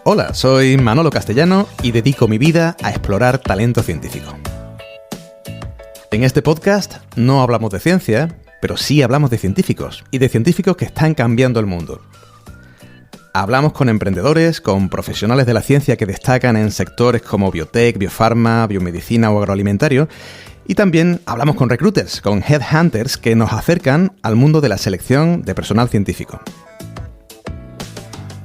Hola, soy Manolo Castellano y dedico mi vida a explorar talento científico. En este podcast no hablamos de ciencia, pero sí hablamos de científicos, y de científicos que están cambiando el mundo. Hablamos con emprendedores, con profesionales de la ciencia que destacan en sectores como biotech, biofarma, biomedicina o agroalimentario, y también hablamos con recruiters, con headhunters que nos acercan al mundo de la selección de personal científico.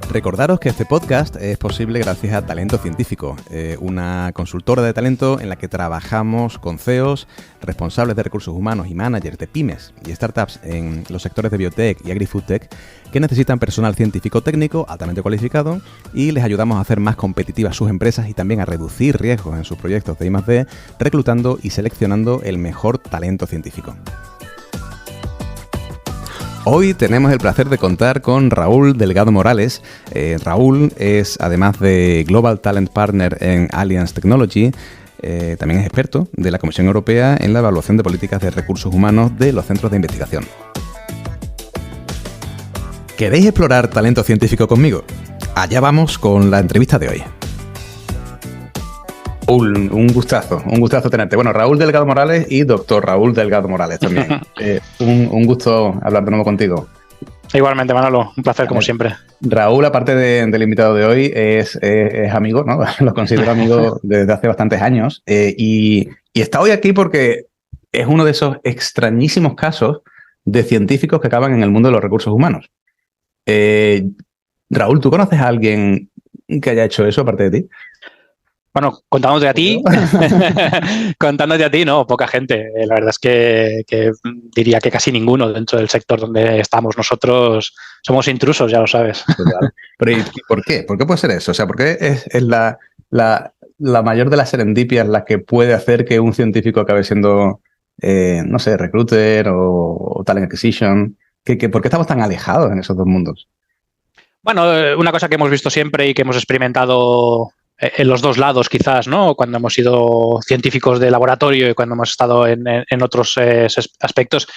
Recordaros que este podcast es posible gracias a Talento Científico, una consultora de talento en la que trabajamos con CEOs, responsables de recursos humanos y managers de pymes y startups en los sectores de biotech y agri-foodtech que necesitan personal científico técnico altamente cualificado y les ayudamos a hacer más competitivas sus empresas y también a reducir riesgos en sus proyectos de I+D, reclutando y seleccionando el mejor talento científico. Hoy tenemos el placer de contar con Raúl Delgado Morales. Raúl es, además de Global Talent Partner en Allianz Technology, también es experto de la Comisión Europea en la evaluación de políticas de recursos humanos de los centros de investigación. ¿Queréis explorar talento científico conmigo? Allá vamos con la entrevista de hoy. Un gustazo tenerte. Bueno, Raúl Delgado Morales y doctor Raúl Delgado Morales también. Un gusto hablar de nuevo contigo. Igualmente, Manolo, un placer como siempre. Raúl, aparte del invitado de hoy, es amigo, ¿no? Lo considero amigo desde hace bastantes años. Y está hoy aquí porque es uno de esos extrañísimos casos de científicos que acaban en el mundo de los recursos humanos. Raúl, ¿tú conoces a alguien que haya hecho eso aparte de ti? Bueno, contándote a ti, no, poca gente. La verdad es que diría que casi ninguno dentro del sector donde estamos nosotros. Somos intrusos, ya lo sabes. Pero ¿y por qué? ¿Por qué puede ser eso? O sea, ¿por qué es la mayor de las serendipias la que puede hacer que un científico acabe siendo, no sé, recruiter o talent acquisition? ¿Por qué estamos tan alejados en esos dos mundos? Bueno, una cosa que hemos visto siempre y que hemos experimentado en los dos lados quizás, ¿no? Cuando hemos sido científicos de laboratorio y cuando hemos estado en otros aspectos,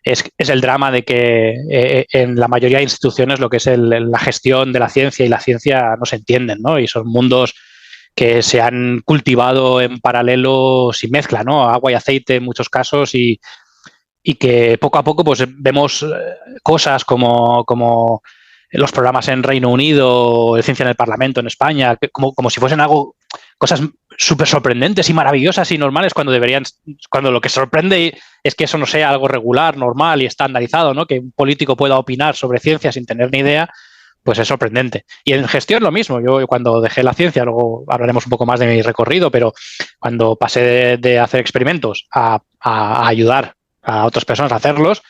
es el drama de que en la mayoría de instituciones lo que es la gestión de la ciencia y la ciencia no se entienden, ¿no? Y son mundos que se han cultivado en paralelo sin mezcla, ¿no? Agua y aceite en muchos casos y que poco a poco pues vemos cosas como los programas en Reino Unido, de ciencia en el Parlamento en España, como si fuesen cosas súper sorprendentes y maravillosas y normales cuando lo que sorprende es que eso no sea algo regular, normal y estandarizado, ¿no? Que un político pueda opinar sobre ciencia sin tener ni idea, pues es sorprendente. Y en gestión lo mismo. Yo cuando dejé la ciencia, luego hablaremos un poco más de mi recorrido, pero cuando pasé de hacer experimentos a ayudar a otras personas a hacerlos,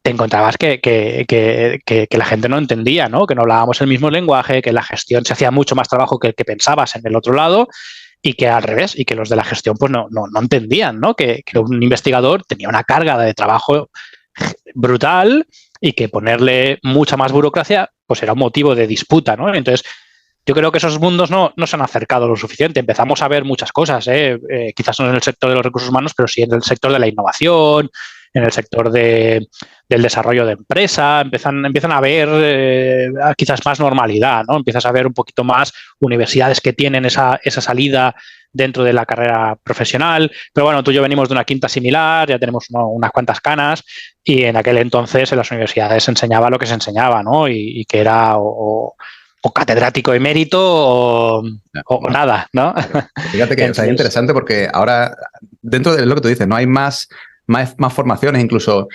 te encontrabas que la gente no entendía, ¿no? Que no hablábamos el mismo lenguaje, que la gestión se hacía mucho más trabajo que el que pensabas en el otro lado y que al revés, y que los de la gestión pues no entendían, ¿no? Que un investigador tenía una carga de trabajo brutal y que ponerle mucha más burocracia pues era un motivo de disputa, ¿no? Entonces, yo creo que esos mundos no se han acercado lo suficiente. Empezamos a ver muchas cosas, quizás no en el sector de los recursos humanos, pero sí en el sector de la innovación, en el sector del desarrollo de empresa, empiezan a ver quizás más normalidad, ¿no? Empiezas a ver un poquito más universidades que tienen esa salida dentro de la carrera profesional. Pero bueno, tú y yo venimos de una quinta similar, ya tenemos unas cuantas canas y en aquel entonces en las universidades se enseñaba lo que se enseñaba, ¿no? Y que era o catedrático emérito o nada, ¿no? Fíjate que es interesante porque ahora, dentro de lo que tú dices, no hay más formaciones, incluso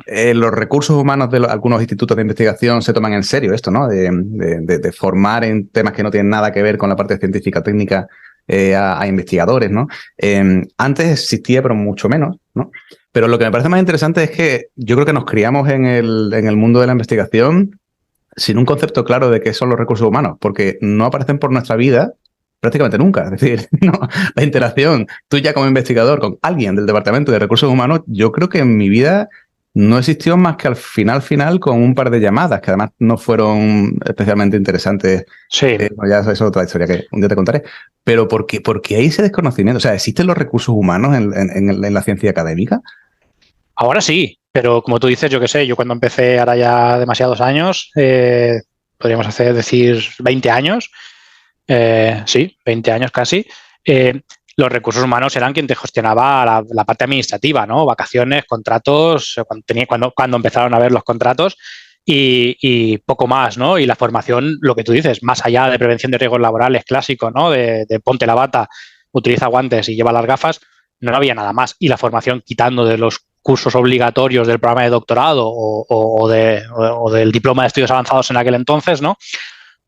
los recursos humanos de algunos institutos de investigación se toman en serio esto, ¿no? De formar en temas que no tienen nada que ver con la parte científica técnica a investigadores, ¿no? Antes existía, pero mucho menos, ¿no? Pero lo que me parece más interesante es que yo creo que nos criamos en el mundo de la investigación sin un concepto claro de qué son los recursos humanos, porque no aparecen por nuestra vida prácticamente nunca. Es decir, no, la interacción tuya como investigador con alguien del Departamento de Recursos Humanos, yo creo que en mi vida no existió más que al final con un par de llamadas, que además no fueron especialmente interesantes. Sí. Ya eso es otra historia que un día te contaré. Pero ¿por qué hay ese desconocimiento? O sea, ¿existen los recursos humanos en la ciencia académica? Ahora sí, pero como tú dices, yo qué sé, yo cuando empecé, ahora ya demasiados años, podríamos decir 20 años, sí, 20 años casi, los recursos humanos eran quien te gestionaba la parte administrativa, ¿no? Vacaciones, contratos, cuando empezaron a ver los contratos y poco más, ¿no? Y la formación, lo que tú dices, más allá de prevención de riesgos laborales clásico, ¿no? De ponte la bata, utiliza guantes y lleva las gafas, no había nada más. Y la formación, quitando de los cursos obligatorios del programa de doctorado o del diploma de estudios avanzados en aquel entonces, ¿no?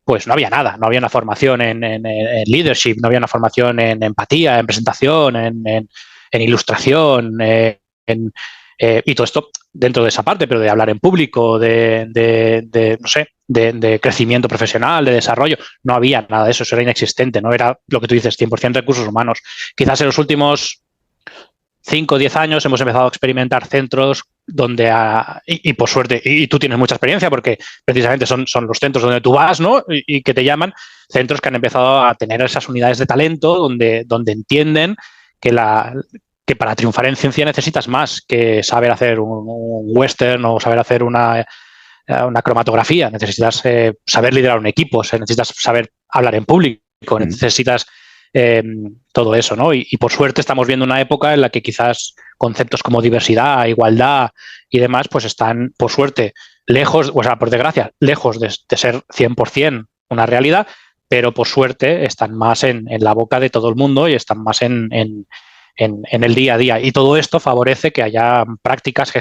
Pues no había nada, no había una formación en leadership, no había una formación en empatía, en presentación, en ilustración, y todo esto dentro de esa parte, pero de hablar en público, no sé, de crecimiento profesional, de desarrollo, no había nada de eso, eso era inexistente, no era lo que tú dices, 100% recursos humanos. Quizás en los últimos 5 o 10 años hemos empezado a experimentar centros donde, y por suerte, y tú tienes mucha experiencia porque precisamente son los centros donde tú vas, ¿no? Y que te llaman centros que han empezado a tener esas unidades de talento donde entienden que para triunfar en ciencia necesitas más que saber hacer un western o saber hacer una cromatografía, necesitas saber liderar un equipo, necesitas saber hablar en público, necesitas todo eso, ¿no? Y por suerte estamos viendo una época en la que quizás conceptos como diversidad, igualdad y demás, pues están, por suerte, lejos, o sea, por desgracia, lejos de ser 100% una realidad, pero por suerte están más en la boca de todo el mundo y están más en el día a día. Y todo esto favorece que haya prácticas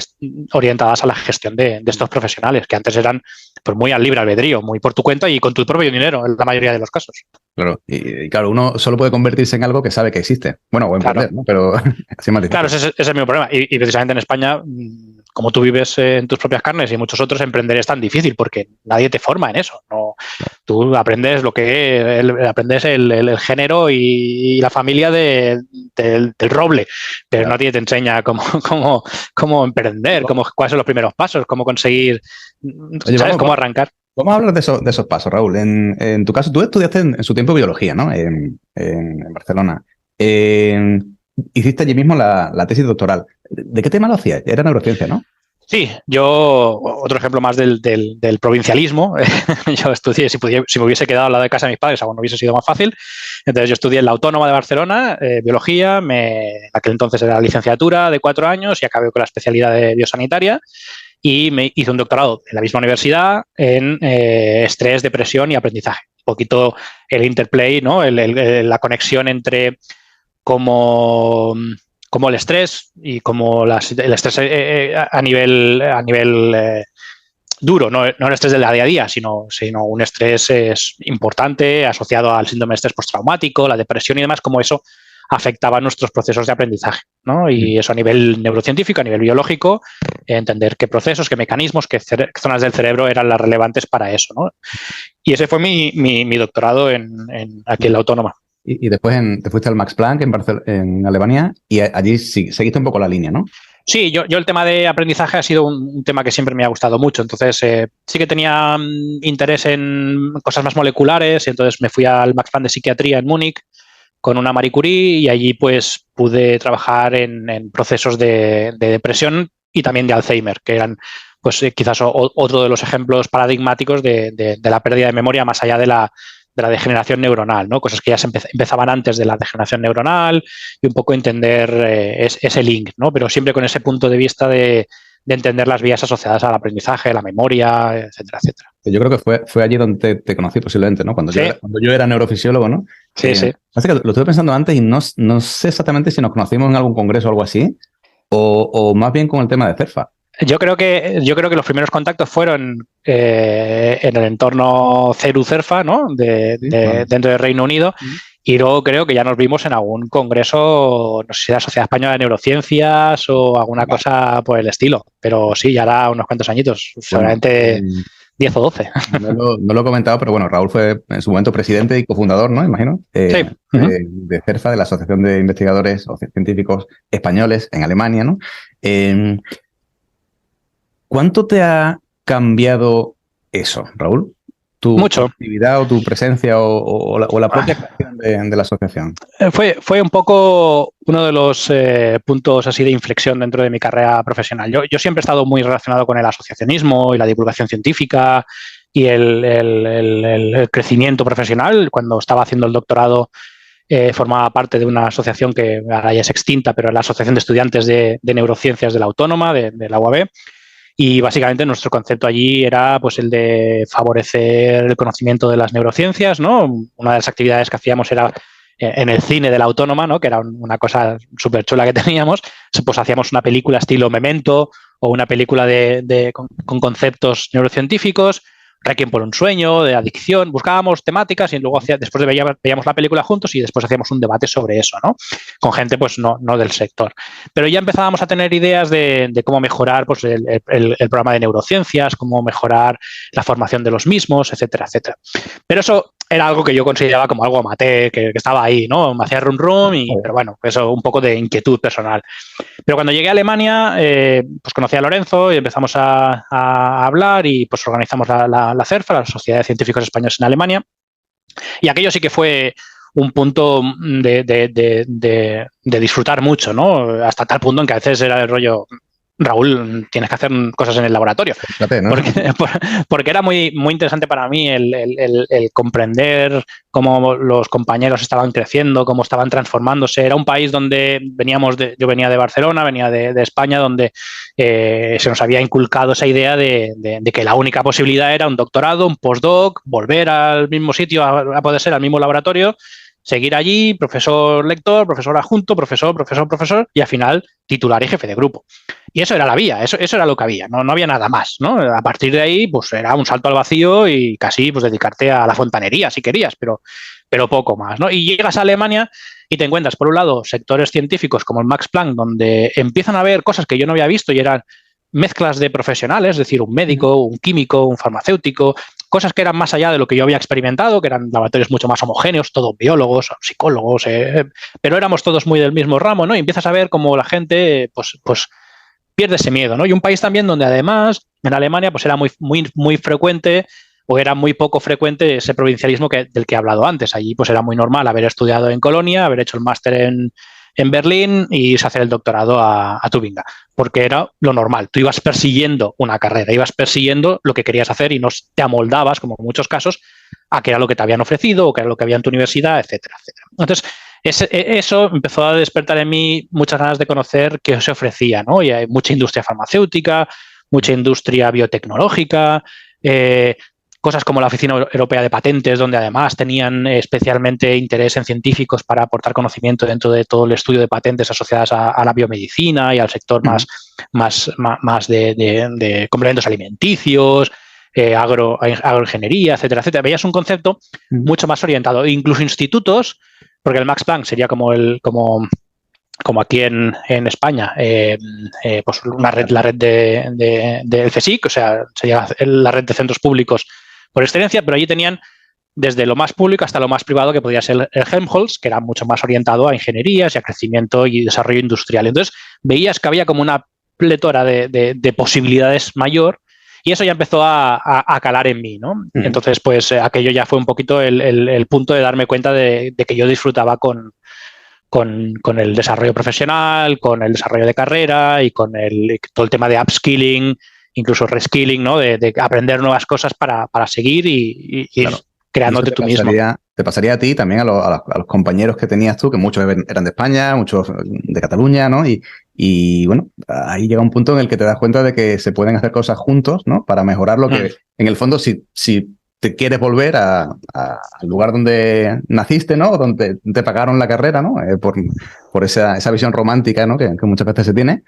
orientadas a la gestión de estos profesionales, que antes eran pues muy al libre albedrío, muy por tu cuenta y con tu propio dinero, en la mayoría de los casos. Claro, y claro, uno solo puede convertirse en algo que sabe que existe. Bueno, o emprender, claro, ¿no? Pero así más difícil. Claro, ese es el mismo problema. Y precisamente en España, como tú vives en tus propias carnes y muchos otros, emprender es tan difícil porque nadie te forma en eso. No, tú aprendes aprendes el género y la familia del roble, pero claro, nadie te enseña cómo emprender, cuáles son los primeros pasos, cómo conseguir, Oye, ¿sabes? Cómo arrancar. Vamos a hablar de esos pasos, Raúl. En tu caso, tú estudiaste en su tiempo biología, ¿no? En Barcelona. Hiciste allí mismo la tesis doctoral. ¿De qué tema lo hacías? Era neurociencia, ¿no? Sí, otro ejemplo más del provincialismo. Yo estudié, si me hubiese quedado al lado de casa de mis padres, aún no hubiese sido más fácil. Entonces yo estudié en la Autónoma de Barcelona, biología, en aquel entonces era la licenciatura de 4 años y acabé con la especialidad de biosanitaria. Y me hice un doctorado en la misma universidad en estrés, depresión y aprendizaje. Un poquito el interplay, ¿no? La conexión entre cómo el estrés y cómo el estrés a nivel duro, no el estrés del día a día, sino un estrés importante asociado al síndrome de estrés postraumático, la depresión y demás, cómo eso afectaba nuestros procesos de aprendizaje, ¿no? Y eso a nivel neurocientífico, a nivel biológico, entender qué procesos, qué mecanismos, qué zonas del cerebro eran las relevantes para eso, ¿no? Y ese fue mi doctorado aquí en la Autónoma. Y después te fuiste al Max Planck en Alemania y allí seguiste un poco la línea, ¿no? Sí, yo el tema de aprendizaje ha sido un tema que siempre me ha gustado mucho. Entonces, sí que tenía interés en cosas más moleculares y entonces me fui al Max Planck de Psiquiatría en Múnich con una Marie Curie y allí pues pude trabajar en procesos de depresión y también de Alzheimer, que eran pues quizás otro de los ejemplos paradigmáticos de la pérdida de memoria más allá de la degeneración neuronal, ¿no? Cosas que ya se empezaban antes de la degeneración neuronal y un poco entender ese link, ¿no? Pero siempre con ese punto de vista de entender las vías asociadas al aprendizaje, la memoria, etcétera, etcétera. Yo creo que fue allí donde te conocí posiblemente, ¿no? Cuando yo era neurofisiólogo, ¿no? Sí, sí. Así que lo estuve pensando antes y no sé exactamente si nos conocimos en algún congreso o algo así, o más bien con el tema de CERFA. Yo creo que los primeros contactos fueron en el entorno CERU-CERFA, ¿no? Dentro del Reino Unido. Y luego creo que ya nos vimos en algún congreso, no sé si era Sociedad Española de Neurociencias o alguna cosa por el estilo. Pero sí, ya era unos cuantos añitos, seguramente 10 o 12. No lo he comentado, pero bueno, Raúl fue en su momento presidente y cofundador, ¿no? Imagino. Sí. De CERFA, de la Asociación de Investigadores o Científicos Españoles en Alemania, ¿no? ¿Cuánto te ha cambiado eso, Raúl? Mucho. Actividad o tu presencia o la propia gestión de la asociación. Fue un poco uno de los puntos así de inflexión dentro de mi carrera profesional. Yo siempre he estado muy relacionado con el asociacionismo y la divulgación científica y el crecimiento profesional. Cuando estaba haciendo el doctorado formaba parte de una asociación que ahora ya es extinta, pero era la Asociación de Estudiantes de Neurociencias de la Autónoma, de la UAB. Y básicamente nuestro concepto allí era pues el de favorecer el conocimiento de las neurociencias, ¿no? Una de las actividades que hacíamos era en el cine de la Autónoma, ¿no? Que era una cosa súper chula que teníamos. Pues hacíamos una película estilo Memento o una película con conceptos neurocientíficos, Requiem por un sueño, de adicción. Buscábamos temáticas y luego después veíamos la película juntos y después hacíamos un debate sobre eso, ¿no? Con gente pues no del sector. Pero ya empezábamos a tener ideas de cómo mejorar pues, el programa de neurociencias, cómo mejorar la formación de los mismos, etcétera, etcétera. Pero eso era algo que yo consideraba como algo amateur, que estaba ahí, ¿no? Me hacía rum, pero bueno, eso un poco de inquietud personal. Pero cuando llegué a Alemania, pues conocí a Lorenzo y empezamos a hablar y pues organizamos la CERFA, la Sociedad de Científicos Españoles en Alemania. Y aquello sí que fue un punto de disfrutar mucho, ¿no? Hasta tal punto en que a veces era el rollo, Raúl, tienes que hacer cosas en el laboratorio. Fíjate, ¿no? Porque era muy, muy interesante para mí el comprender cómo los compañeros estaban creciendo, cómo estaban transformándose. Era un país donde yo venía de Barcelona, venía de España, donde se nos había inculcado esa idea de que la única posibilidad era un doctorado, un postdoc, volver al mismo sitio, a poder ser al mismo laboratorio, seguir allí, profesor lector, profesor adjunto, profesor, y al final titular y jefe de grupo. Y eso era la vía, eso era lo que había, no había nada más, ¿no? A partir de ahí, pues era un salto al vacío y casi pues dedicarte a la fontanería si querías, pero poco más, ¿no? Y llegas a Alemania y te encuentras, por un lado, sectores científicos como el Max Planck, donde empiezan a ver cosas que yo no había visto y eran mezclas de profesionales, es decir, un médico, un químico, un farmacéutico, cosas que eran más allá de lo que yo había experimentado, que eran laboratorios mucho más homogéneos, todos biólogos, psicólogos, pero éramos todos muy del mismo ramo, ¿no? Y empiezas a ver cómo la gente, pues pierde ese miedo, ¿no? Y un país también donde además, en Alemania, pues era muy, muy, muy frecuente o era muy poco frecuente ese provincialismo del que he hablado antes. Allí pues era muy normal haber estudiado en Colonia, haber hecho el máster en Berlín y irse a hacer el doctorado a Tübingen, porque era lo normal. Tú ibas persiguiendo una carrera, ibas persiguiendo lo que querías hacer y no te amoldabas, como en muchos casos, a que era lo que te habían ofrecido o que era lo que había en tu universidad, etcétera, etcétera. Entonces, eso empezó a despertar en mí muchas ganas de conocer qué se ofrecía, ¿no? Y hay mucha industria farmacéutica, mucha industria biotecnológica, cosas como la Oficina Europea de Patentes, donde además tenían especialmente interés en científicos para aportar conocimiento dentro de todo el estudio de patentes asociadas a la biomedicina y al sector más de complementos alimenticios, agroingeniería, etcétera, etcétera. Veías un concepto mucho más orientado. Incluso institutos, porque el Max Planck sería como aquí en España, pues la red del CSIC, o sea, sería la red de centros públicos por excelencia, pero allí tenían desde lo más público hasta lo más privado, que podía ser el Helmholtz, que era mucho más orientado a ingenierías y a crecimiento y desarrollo industrial. Entonces, veías que había como una plétora de posibilidades mayor y eso ya empezó a calar en mí, ¿no? Entonces, pues aquello ya fue un poquito el punto de darme cuenta de que yo disfrutaba con el desarrollo profesional, con el desarrollo de carrera y con todo el tema de upskilling, incluso reskilling, ¿no? De aprender nuevas cosas para seguir y claro, creándote tú mismo. Te pasaría a ti también a los compañeros que tenías tú, que muchos eran de España, muchos de Cataluña, ¿no? Y bueno, ahí llega un punto en el que te das cuenta de que se pueden hacer cosas juntos, ¿no? Para mejorar lo que, en el fondo, si te quieres volver al lugar donde naciste, ¿no? Donde te pagaron la carrera, ¿no? Por esa visión romántica, ¿no? Que muchas veces se tiene.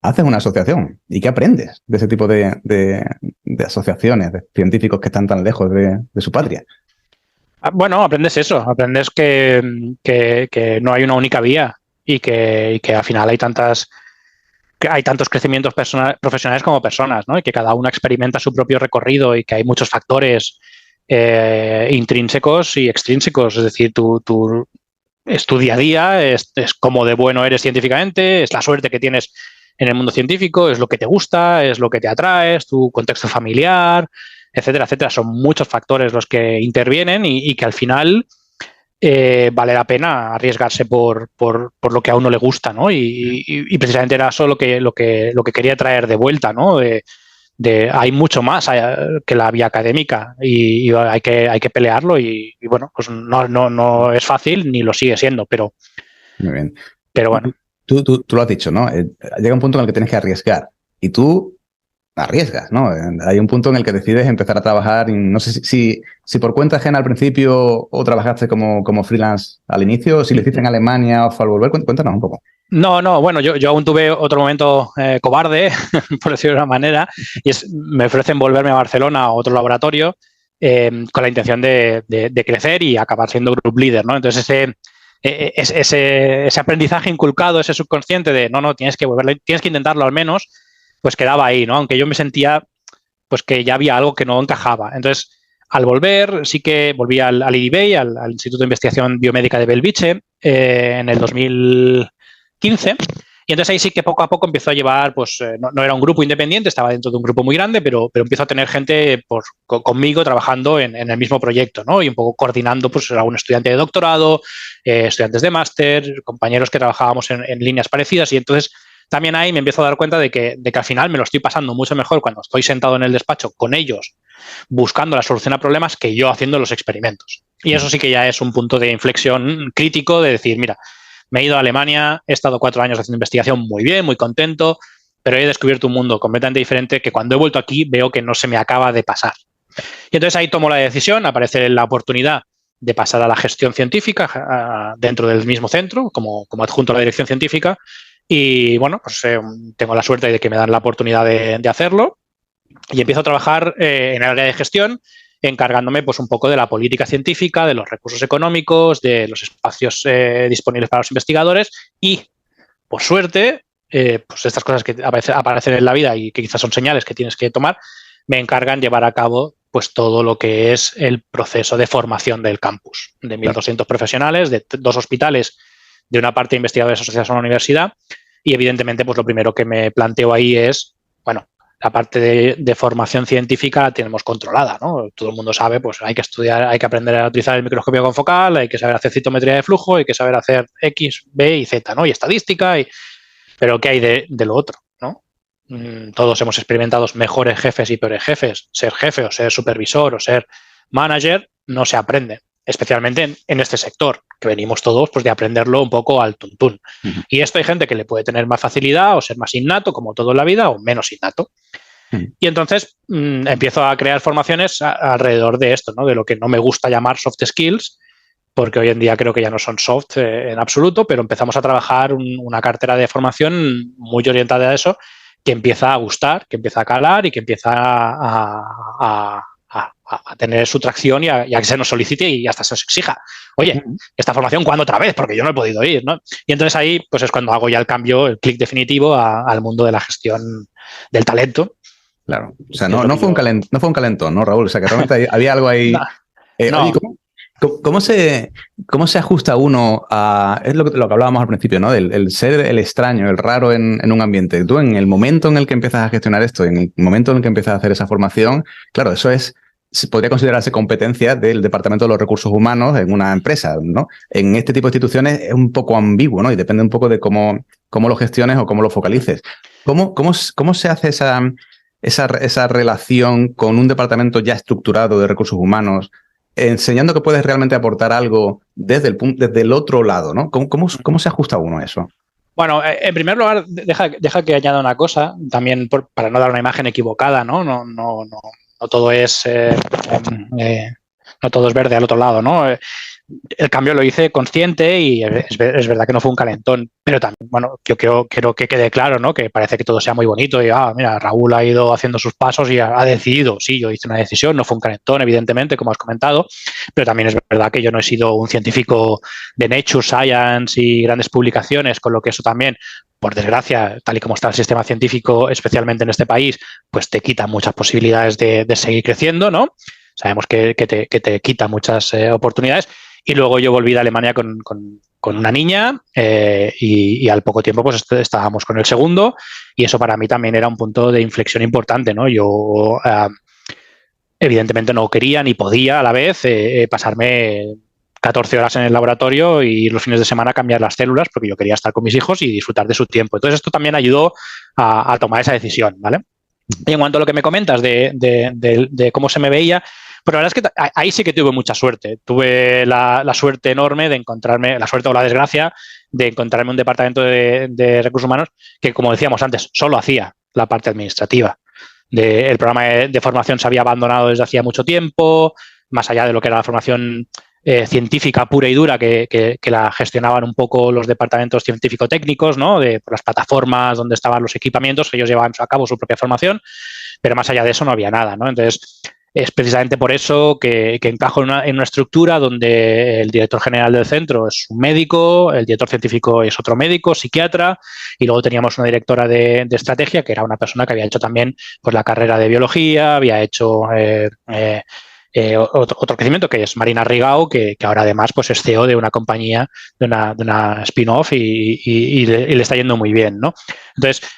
Haces una asociación. ¿Y qué aprendes de ese tipo de asociaciones, de científicos que están tan lejos de su patria? Bueno, aprendes eso. Aprendes que no hay una única vía y que al final hay tantos crecimientos profesionales como personas, ¿no? Y que cada uno experimenta su propio recorrido y que hay muchos factores intrínsecos y extrínsecos. Es decir, es tu día a día, es cómo de bueno eres científicamente, es la suerte que tienes en el mundo científico, es lo que te gusta, es lo que te atrae, es tu contexto familiar, etcétera, etcétera. Son muchos factores los que intervienen y que al final vale la pena arriesgarse por lo que a uno le gusta, ¿no? Y precisamente era eso lo que quería traer de vuelta, ¿no? hay mucho más que la vía académica y hay que pelearlo y bueno, pues no es fácil ni lo sigue siendo, pero... Muy bien. Pero bueno. Tú lo has dicho, ¿no? Llega un punto en el que tienes que arriesgar y tú arriesgas, ¿no? Hay un punto en el que decides empezar a trabajar, y no sé si por cuenta ajena al principio o trabajaste como freelance al inicio, o si lo hiciste en Alemania o fue al volver, cuéntanos un poco. No, bueno, yo aún tuve otro momento cobarde, por decirlo de una manera, y me ofrecen volverme a Barcelona a otro laboratorio con la intención de crecer y acabar siendo group leader, ¿no? Entonces ese aprendizaje inculcado, ese subconsciente de no, tienes que volverlo, tienes que intentarlo al menos, pues quedaba ahí, ¿no? Aunque yo me sentía pues que ya había algo que no encajaba. Entonces, al volver, sí que volví al IDB, al Instituto de Investigación Biomédica de Belviche, en el 2015. Y entonces ahí sí que poco a poco empezó a llevar, pues no era un grupo independiente, estaba dentro de un grupo muy grande, pero empiezo a tener gente conmigo trabajando en el mismo proyecto, ¿no? Y un poco coordinando pues a un estudiante de doctorado, estudiantes de máster, compañeros que trabajábamos en líneas parecidas. Y entonces también ahí me empiezo a dar cuenta de que al final me lo estoy pasando mucho mejor cuando estoy sentado en el despacho con ellos buscando la solución a problemas que yo haciendo los experimentos. Y eso sí que ya es un punto de inflexión crítico de decir, mira, me he ido a Alemania, he estado 4 años haciendo investigación muy bien, muy contento, pero he descubierto un mundo completamente diferente que cuando he vuelto aquí veo que no se me acaba de pasar. Y entonces ahí tomo la decisión, aparece la oportunidad de pasar a la gestión científica dentro del mismo centro, como adjunto a la dirección científica. Y bueno, pues tengo la suerte de que me dan la oportunidad de hacerlo y empiezo a trabajar en el área de gestión, encargándome pues un poco de la política científica, de los recursos económicos, de los espacios disponibles para los investigadores y, por suerte, pues estas cosas que aparecen en la vida y que quizás son señales que tienes que tomar, me encargan llevar a cabo pues todo lo que es el proceso de formación del campus, de 1.200 profesionales, de 2 hospitales, de una parte de investigadores asociados a la universidad y, evidentemente, pues lo primero que me planteo ahí es, bueno, la parte de formación científica la tenemos controlada, ¿no? Todo el mundo sabe, pues hay que estudiar, hay que aprender a utilizar el microscopio confocal, hay que saber hacer citometría de flujo, hay que saber hacer X, B y Z, ¿no? Y estadística, pero ¿qué hay de lo otro, ¿no? Todos hemos experimentado mejores jefes y peores jefes. Ser jefe o ser supervisor o ser manager no se aprende, especialmente en este sector, que venimos todos pues de aprenderlo un poco al tuntún. Y esto hay gente que le puede tener más facilidad o ser más innato, como todo en la vida, o menos innato. Y entonces empiezo a crear formaciones alrededor de esto, ¿no? De lo que no me gusta llamar soft skills, porque hoy en día creo que ya no son soft en absoluto, pero empezamos a trabajar una cartera de formación muy orientada a eso, que empieza a gustar, que empieza a calar y que empieza a tener su tracción y a que se nos solicite y hasta se nos exija. Oye, esta formación, ¿cuándo otra vez? Porque yo no he podido ir, ¿no? Y entonces ahí pues es cuando hago ya el cambio, el clic definitivo al mundo de la gestión del talento. Claro. O sea, no fue un calentón, ¿no, Raúl? O sea, que realmente había algo ahí. No. Oye, ¿cómo se ajusta uno a... Es lo que hablábamos al principio, ¿no? El ser el extraño, el raro en un ambiente. Tú, en el momento en el que empiezas a gestionar esto, en el momento en el que empiezas a hacer esa formación, claro, eso podría considerarse competencia del Departamento de los Recursos Humanos en una empresa, ¿no? En este tipo de instituciones es un poco ambiguo, ¿no? Y depende un poco de cómo lo gestiones o cómo lo focalices. ¿Cómo se hace esa relación con un departamento ya estructurado de recursos humanos, enseñando que puedes realmente aportar algo desde el otro lado, ¿no? ¿Cómo se ajusta uno a eso? Bueno, en primer lugar, deja que añada una cosa, también para no dar una imagen equivocada, ¿no? No todo es no todo es verde al otro lado, ¿no? El cambio lo hice consciente y es verdad que no fue un calentón, pero también, bueno, yo quiero que quede claro, ¿no? Que parece que todo sea muy bonito y, mira, Raúl ha ido haciendo sus pasos y ha decidido. Sí, yo hice una decisión, no fue un calentón, evidentemente, como has comentado, pero también es verdad que yo no he sido un científico de Nature, Science y grandes publicaciones, con lo que eso también, por desgracia, tal y como está el sistema científico, especialmente en este país, pues te quita muchas posibilidades de seguir creciendo, ¿no? Sabemos que te quita muchas oportunidades. Y luego yo volví de Alemania con una niña y al poco tiempo pues estábamos con el segundo y eso para mí también era un punto de inflexión importante, ¿no? Yo evidentemente no quería ni podía a la vez pasarme 14 horas en el laboratorio y los fines de semana cambiar las células porque yo quería estar con mis hijos y disfrutar de su tiempo. Entonces esto también ayudó a tomar esa decisión, ¿vale? Y en cuanto a lo que me comentas de cómo se me veía, pues la verdad es que ahí sí que tuve mucha suerte. Tuve la suerte enorme de encontrarme, la suerte o la desgracia, de encontrarme un departamento de recursos humanos que, como decíamos antes, solo hacía la parte administrativa. El programa de formación se había abandonado desde hacía mucho tiempo, más allá de lo que era la formación científica pura y dura que la gestionaban un poco los departamentos científico-técnicos, ¿no? Por las plataformas donde estaban los equipamientos, ellos llevaban a cabo su propia formación, pero más allá de eso no había nada, ¿no? Entonces, es precisamente por eso que encajo en una estructura donde el director general del centro es un médico, el director científico es otro médico, psiquiatra, y luego teníamos una directora de estrategia que era una persona que había hecho también pues, la carrera de biología, había hecho otro crecimiento que es Marina Rigau, que ahora además pues, es CEO de una compañía, de una spin-off y le está yendo muy bien, ¿no? Entonces,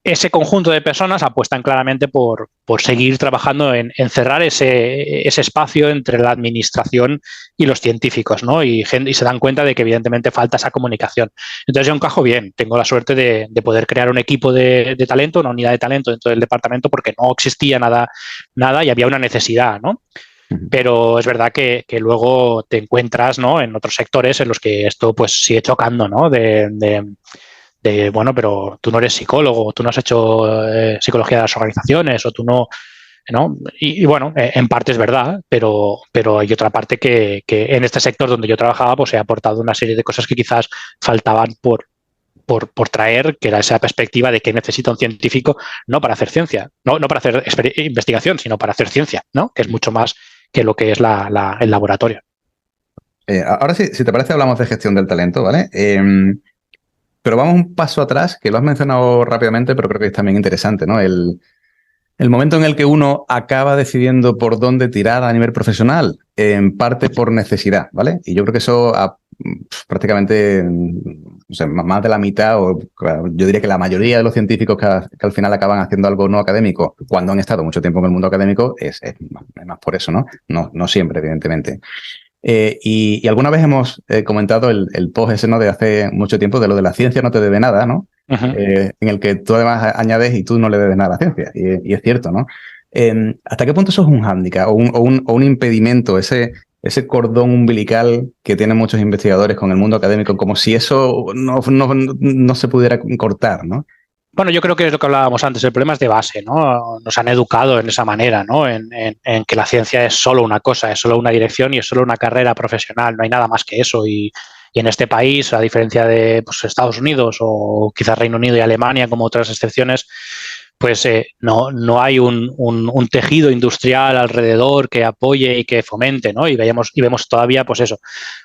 ese conjunto de personas apuestan claramente por seguir trabajando en cerrar ese espacio entre la administración y los científicos, ¿no? Y se dan cuenta de que evidentemente falta esa comunicación. Entonces yo encajo bien, tengo la suerte de poder crear un equipo de talento, una unidad de talento dentro del departamento porque no existía nada y había una necesidad, ¿no? Pero es verdad que luego te encuentras, ¿no? En otros sectores en los que esto pues sigue chocando, ¿no? Bueno, pero tú no eres psicólogo, tú no has hecho psicología de las organizaciones o tú no, ¿no? Y bueno, en parte es verdad, pero hay otra parte que en este sector donde yo trabajaba pues he aportado una serie de cosas que quizás faltaban por traer, que era esa perspectiva de que necesita un científico no para hacer ciencia, no para hacer investigación, sino para hacer ciencia, ¿no? Que es mucho más que lo que es el laboratorio. Ahora sí, si te parece, hablamos de gestión del talento, ¿vale? Pero vamos un paso atrás, que lo has mencionado rápidamente, pero creo que es también interesante, ¿no? El momento en el que uno acaba decidiendo por dónde tirar a nivel profesional, en parte por necesidad, ¿vale? Y yo creo que eso prácticamente, o sea, más de la mitad, o yo diría que la mayoría de los científicos que al final acaban haciendo algo no académico, cuando han estado mucho tiempo en el mundo académico, es más por eso, ¿no? No siempre, evidentemente. Y alguna vez hemos comentado el post ese, ¿no? De hace mucho tiempo, de lo de la ciencia no te debe nada, ¿no? Uh-huh. En el que tú además añades y tú no le debes nada a la ciencia. Y es cierto, ¿no? ¿Hasta qué punto eso es un hándicap o un impedimento, ese cordón umbilical que tienen muchos investigadores con el mundo académico, como si eso no se pudiera cortar, ¿no? Bueno, yo creo que es lo que hablábamos antes, el problema es de base, ¿no? Nos han educado en esa manera, ¿no? En que la ciencia es solo una cosa, es solo una dirección y es solo una carrera profesional, no hay nada más que eso. Y en este país, a diferencia de pues, Estados Unidos o quizás Reino Unido y Alemania, como otras excepciones, pues no hay un tejido industrial alrededor que apoye y que fomente, ¿no? Y vemos todavía, pues eso,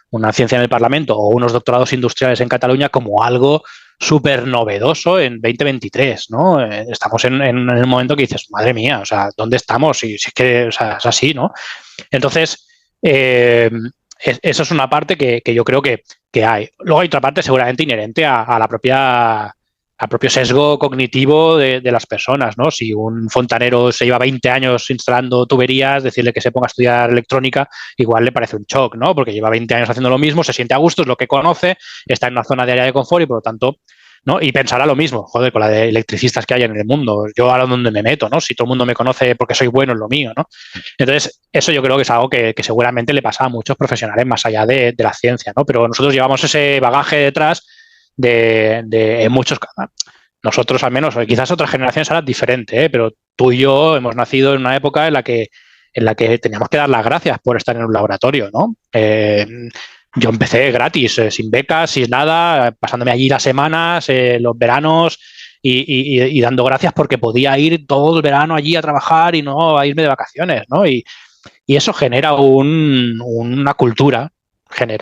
una ciencia en el Parlamento o unos doctorados industriales en Cataluña como algo súper novedoso en 2023, ¿no? Estamos en el momento que dices, madre mía, o sea, ¿dónde estamos? Si es que, o sea, es así, ¿no? Entonces, eso es una parte que yo creo que hay. Luego hay otra parte seguramente inherente al propio sesgo cognitivo de las personas, ¿no? Si un fontanero se lleva 20 años instalando tuberías, decirle que se ponga a estudiar electrónica, igual le parece un shock, ¿no? Porque lleva 20 años haciendo lo mismo, se siente a gusto, es lo que conoce, está en una zona de área de confort y por lo tanto, ¿no? Y pensará lo mismo, joder, con la de electricistas que hay en el mundo, yo a donde me meto, ¿no? Si todo el mundo me conoce porque soy bueno en lo mío, ¿no? Entonces, eso yo creo que es algo que seguramente le pasa a muchos profesionales más allá de la ciencia, ¿no? Pero nosotros llevamos ese bagaje detrás de muchos, nosotros al menos, quizás otras generaciones eran diferentes, pero tú y yo hemos nacido en una época en la que teníamos que dar las gracias por estar en un laboratorio, ¿no? Yo empecé gratis, sin becas, sin nada, pasándome allí las semanas, los veranos y dando gracias porque podía ir todo el verano allí a trabajar y no a irme de vacaciones, ¿no? Y eso genera una cultura,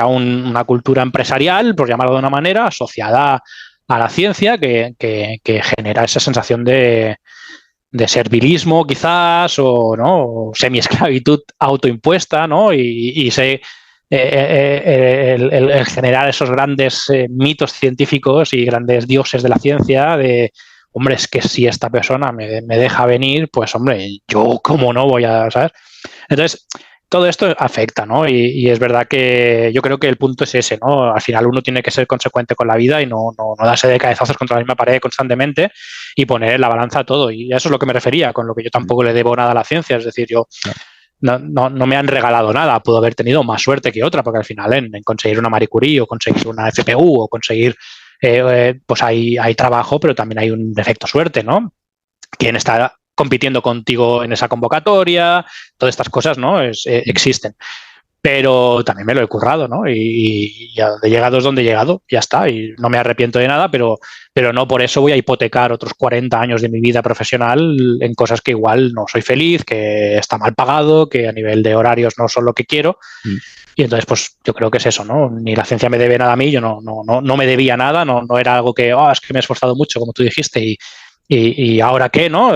una cultura empresarial, por llamarlo de una manera, asociada a la ciencia que genera esa sensación de servilismo quizás o no semi-esclavitud autoimpuesta, ¿no? Y el generar esos grandes mitos científicos y grandes dioses de la ciencia de, hombre, es que si esta persona me deja venir, pues hombre, yo cómo no voy a, ¿sabes? Entonces, todo esto afecta, ¿no? Y es verdad que yo creo que el punto es ese, ¿no? Al final uno tiene que ser consecuente con la vida y no darse de cabezazos contra la misma pared constantemente y poner en la balanza todo. Y a eso es lo que me refería, con lo que yo tampoco le debo nada a la ciencia. Es decir, yo no me han regalado nada. Puedo haber tenido más suerte que otra, porque al final en conseguir una Marie Curie o conseguir una FPU o conseguir, pues hay trabajo, pero también hay un efecto suerte, ¿no? Quien está compitiendo contigo en esa convocatoria, todas estas cosas, ¿no? Existen. Pero también me lo he currado, ¿no? Y a donde he llegado es donde he llegado, ya está. Y no me arrepiento de nada, pero no por eso voy a hipotecar otros 40 años de mi vida profesional en cosas que igual no soy feliz, que está mal pagado, que a nivel de horarios no son lo que quiero. Y entonces, pues yo creo que es eso, ¿no? Ni la ciencia me debe nada a mí, yo no me debía nada, no era algo que, es que me he esforzado mucho, como tú dijiste, y ahora qué, ¿no?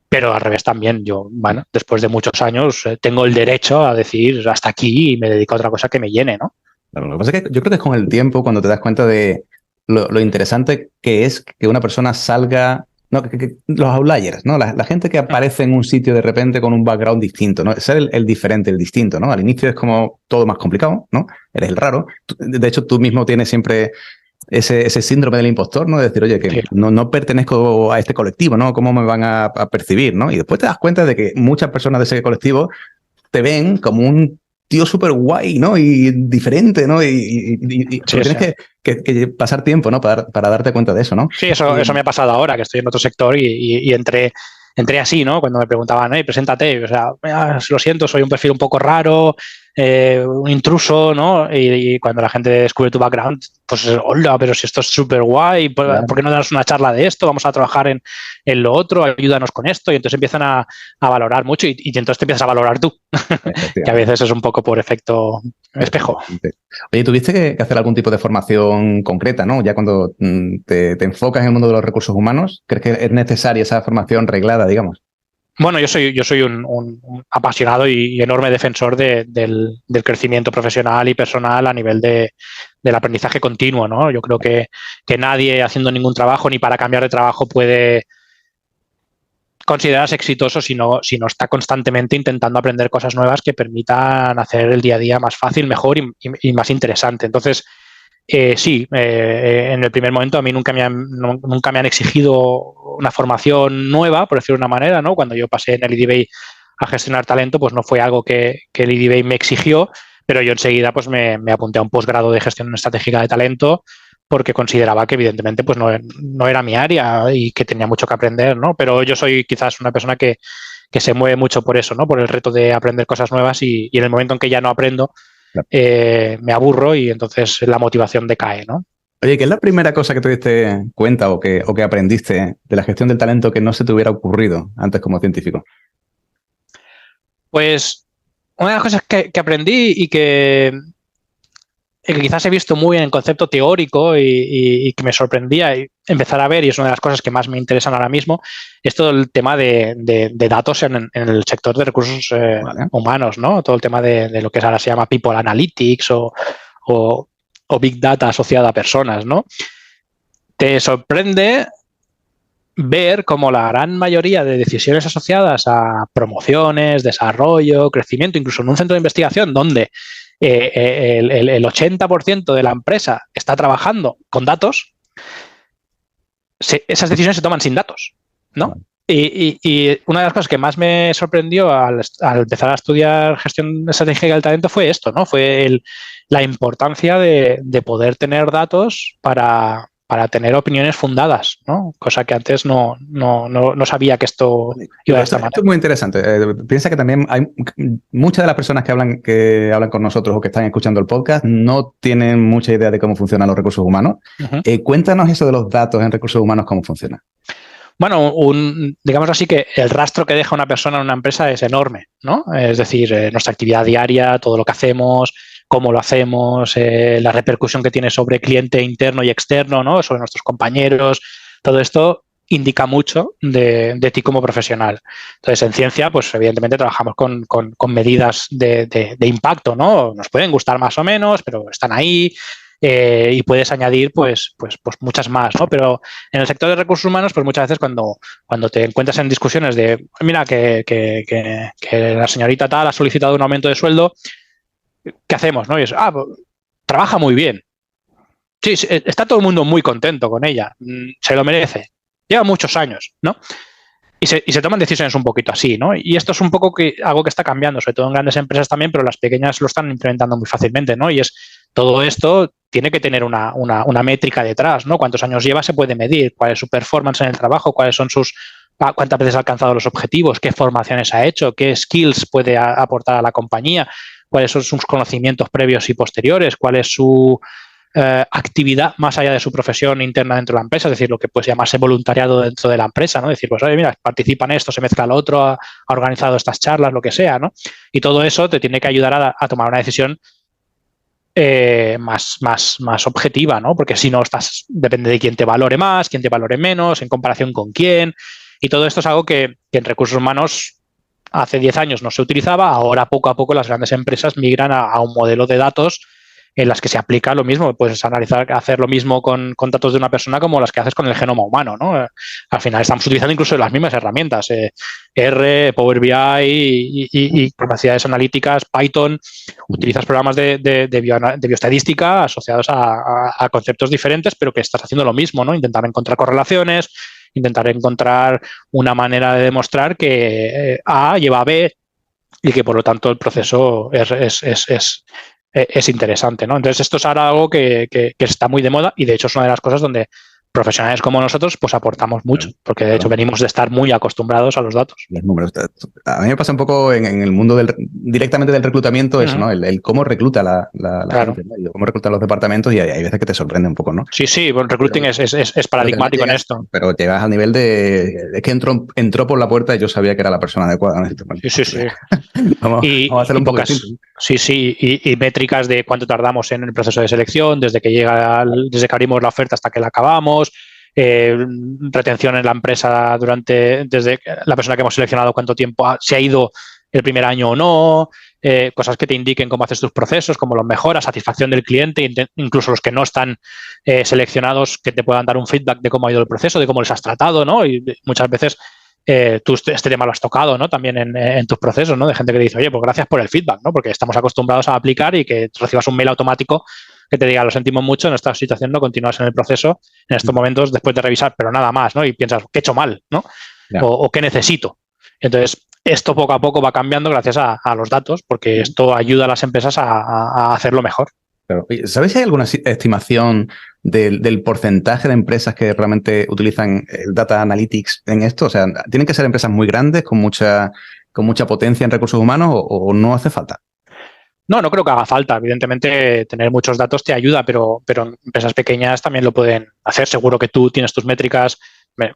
Pero al revés también, yo, bueno, después de muchos años tengo el derecho a decir hasta aquí y me dedico a otra cosa que me llene, ¿no? Lo que pasa es que yo creo que es con el tiempo cuando te das cuenta de lo interesante que es que una persona salga, ¿no? Que los outliers, ¿no? La gente que aparece en un sitio de repente con un background distinto, ¿no? Ser el diferente, el distinto, ¿no? Al inicio es como todo más complicado, ¿no? Eres el raro. De hecho, tú mismo tienes siempre ese síndrome del impostor, ¿no? De decir, oye, que sí, no pertenezco a este colectivo, ¿no? ¿Cómo me van a percibir, ¿no? Y después te das cuenta de que muchas personas de ese colectivo te ven como un tío súper guay, ¿no? Y diferente, ¿no? Y sí, tienes que pasar tiempo, ¿no? Para darte cuenta de eso, ¿no? Sí, eso me ha pasado ahora, que estoy en otro sector y entré así, ¿no? Cuando me preguntaban, preséntate, o sea, lo siento, soy un perfil un poco raro, un intruso, ¿no? Y cuando la gente descubre tu background, pues, hola, pero si esto es súper guay, ¿por qué no das una charla de esto? Vamos a trabajar en lo otro, ayúdanos con esto. Y entonces empiezan a valorar mucho y entonces te empiezas a valorar tú, que a veces es un poco por efecto espejo. Oye, ¿tuviste que hacer algún tipo de formación concreta, ¿no? Ya cuando te enfocas en el mundo de los recursos humanos, ¿crees que es necesaria esa formación reglada, digamos? Bueno, yo soy un apasionado y enorme defensor del crecimiento profesional y personal a nivel del aprendizaje continuo, ¿no? Yo creo que nadie haciendo ningún trabajo ni para cambiar de trabajo puede considerarse exitoso si no está constantemente intentando aprender cosas nuevas que permitan hacer el día a día más fácil, mejor y más interesante. Entonces, sí, en el primer momento a mí nunca me han exigido una formación nueva, por decirlo de una manera, ¿no? Cuando yo pasé en el IDBay a gestionar talento, pues no fue algo que el IDBay me exigió, pero yo enseguida pues me apunté a un posgrado de gestión estratégica de talento porque consideraba que evidentemente pues no era mi área y que tenía mucho que aprender, ¿no? Pero yo soy quizás una persona que se mueve mucho por eso, ¿no? Por el reto de aprender cosas nuevas y en el momento en que ya no aprendo, me aburro y entonces la motivación decae, ¿no? Oye, ¿qué es la primera cosa que te diste cuenta o que aprendiste de la gestión del talento que no se te hubiera ocurrido antes como científico? Pues una de las cosas que aprendí y que quizás he visto muy en el concepto teórico y que me sorprendía empezar a ver, y es una de las cosas que más me interesan ahora mismo, es todo el tema de datos en el sector de recursos humanos, ¿no? Todo el tema de lo que ahora se llama People Analytics o Big Data asociada a personas, ¿no? Te sorprende ver cómo la gran mayoría de decisiones asociadas a promociones, desarrollo, crecimiento, incluso en un centro de investigación donde el 80% de la empresa está trabajando con datos, esas decisiones se toman sin datos, ¿no? Y una de las cosas que más me sorprendió al empezar a estudiar gestión estratégica del talento fue esto, ¿no? Fue la importancia de poder tener datos para tener opiniones fundadas, ¿no? Cosa que antes no sabía que esto iba de esta manera. Esto es muy interesante. Piensa que también hay muchas de las personas que hablan con nosotros o que están escuchando el podcast no tienen mucha idea de cómo funcionan los recursos humanos. Cuéntanos eso de los datos en recursos humanos, cómo funciona. Bueno, digamos así que el rastro que deja una persona en una empresa es enorme, ¿no? Es decir, nuestra actividad diaria, todo lo que hacemos, cómo lo hacemos, la repercusión que tiene sobre cliente interno y externo, ¿no? Sobre nuestros compañeros, todo esto indica mucho de ti como profesional. Entonces, en ciencia, pues evidentemente trabajamos con medidas de impacto, ¿no? Nos pueden gustar más o menos, pero están ahí. y puedes añadir pues muchas más, ¿no? Pero en el sector de recursos humanos, pues muchas veces cuando te encuentras en discusiones de, mira, que la señorita tal ha solicitado un aumento de sueldo, ¿qué hacemos? ¿No? Y es, pues, trabaja muy bien. Sí, está todo el mundo muy contento con ella, se lo merece. Lleva muchos años, ¿no? Y se toman decisiones un poquito así, ¿no? Y esto es un poco algo que está cambiando, sobre todo en grandes empresas también, pero las pequeñas lo están implementando muy fácilmente, ¿no? Y todo esto tiene que tener una métrica detrás, ¿no? Cuántos años lleva se puede medir, cuál es su performance en el trabajo, cuáles son cuántas veces ha alcanzado los objetivos, qué formaciones ha hecho, qué skills puede aportar a la compañía, cuáles son sus conocimientos previos y posteriores, cuál es su actividad más allá de su profesión interna dentro de la empresa, es decir, lo que puede llamarse voluntariado dentro de la empresa, ¿no? Decir, pues, oye, mira, participa en esto, se mezcla lo otro, ha organizado estas charlas, lo que sea, ¿no? Y todo eso te tiene que ayudar a tomar una decisión más objetiva, ¿no? Porque si no, depende de quién te valore más, quién te valore menos, en comparación con quién, y todo esto es algo que en recursos humanos hace 10 años no se utilizaba, ahora poco a poco las grandes empresas migran a un modelo de datos en las que se aplica lo mismo. Puedes hacer lo mismo con datos de una persona como las que haces con el genoma humano, ¿no? Al final estamos utilizando incluso las mismas herramientas, R, Power BI y capacidades analíticas, Python. Utilizas programas de bioestadística asociados a conceptos diferentes, pero que estás haciendo lo mismo, ¿no? Intentar encontrar correlaciones, intentar encontrar una manera de demostrar que A lleva a B y que, por lo tanto, el proceso es interesante, ¿no? Entonces, esto es ahora algo que está muy de moda y, de hecho, es una de las cosas donde profesionales como nosotros pues aportamos mucho, porque de hecho venimos de estar muy acostumbrados a los datos. Los números. A mí me pasa un poco en el mundo directamente del reclutamiento eso, ¿no? El cómo recluta la gente, ¿no? Cómo reclutan los departamentos y hay veces que te sorprende un poco, ¿no? Sí, bueno, recruiting es paradigmático en esto. Pero llegas al nivel de que entró por la puerta y yo sabía que era la persona adecuada, ¿no? Sí. vamos a hacerlo un poco distinto. Sí, y métricas de cuánto tardamos en el proceso de selección, desde que abrimos la oferta hasta que la acabamos, retención en la empresa desde la persona que hemos seleccionado, cuánto tiempo se ha ido el primer año o no, cosas que te indiquen cómo haces tus procesos, cómo los mejoras, satisfacción del cliente, incluso los que no están seleccionados, que te puedan dar un feedback de cómo ha ido el proceso, de cómo les has tratado, ¿no? Y muchas veces tú este tema lo has tocado, ¿no? También en tus procesos, ¿no? De gente que te dice, oye, pues gracias por el feedback, ¿no? Porque estamos acostumbrados a aplicar y que recibas un mail automático que te diga, lo sentimos mucho, en esta situación no continúas en el proceso en estos momentos después de revisar, pero nada más, ¿no? Y piensas, ¿qué he hecho mal, ¿no? O ¿qué necesito? Entonces, esto poco a poco va cambiando gracias a los datos, porque esto ayuda a las empresas a hacerlo mejor. Claro. ¿Sabéis si hay alguna estimación del porcentaje de empresas que realmente utilizan el Data Analytics en esto? O sea, ¿tienen que ser empresas muy grandes, con mucha potencia en recursos humanos o no hace falta? No creo que haga falta. Evidentemente, tener muchos datos te ayuda, pero empresas pequeñas también lo pueden hacer. Seguro que tú tienes tus métricas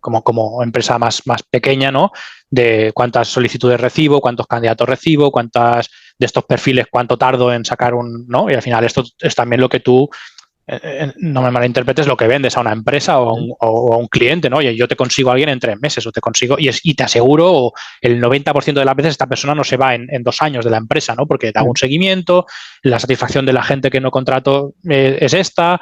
como empresa más pequeña, ¿no? De cuántas solicitudes recibo, cuántos candidatos recibo, cuántas de estos perfiles, cuánto tardo en sacar ¿no? Y al final esto es también lo que tú, no me malinterpretes, lo que vendes a una empresa o a un cliente, ¿no? Oye, yo te consigo a alguien en 3 meses o te consigo, y te aseguro, el 90% de las veces esta persona no se va en 2 años de la empresa, ¿no? Porque te hago un seguimiento, la satisfacción de la gente que no contrato es esta,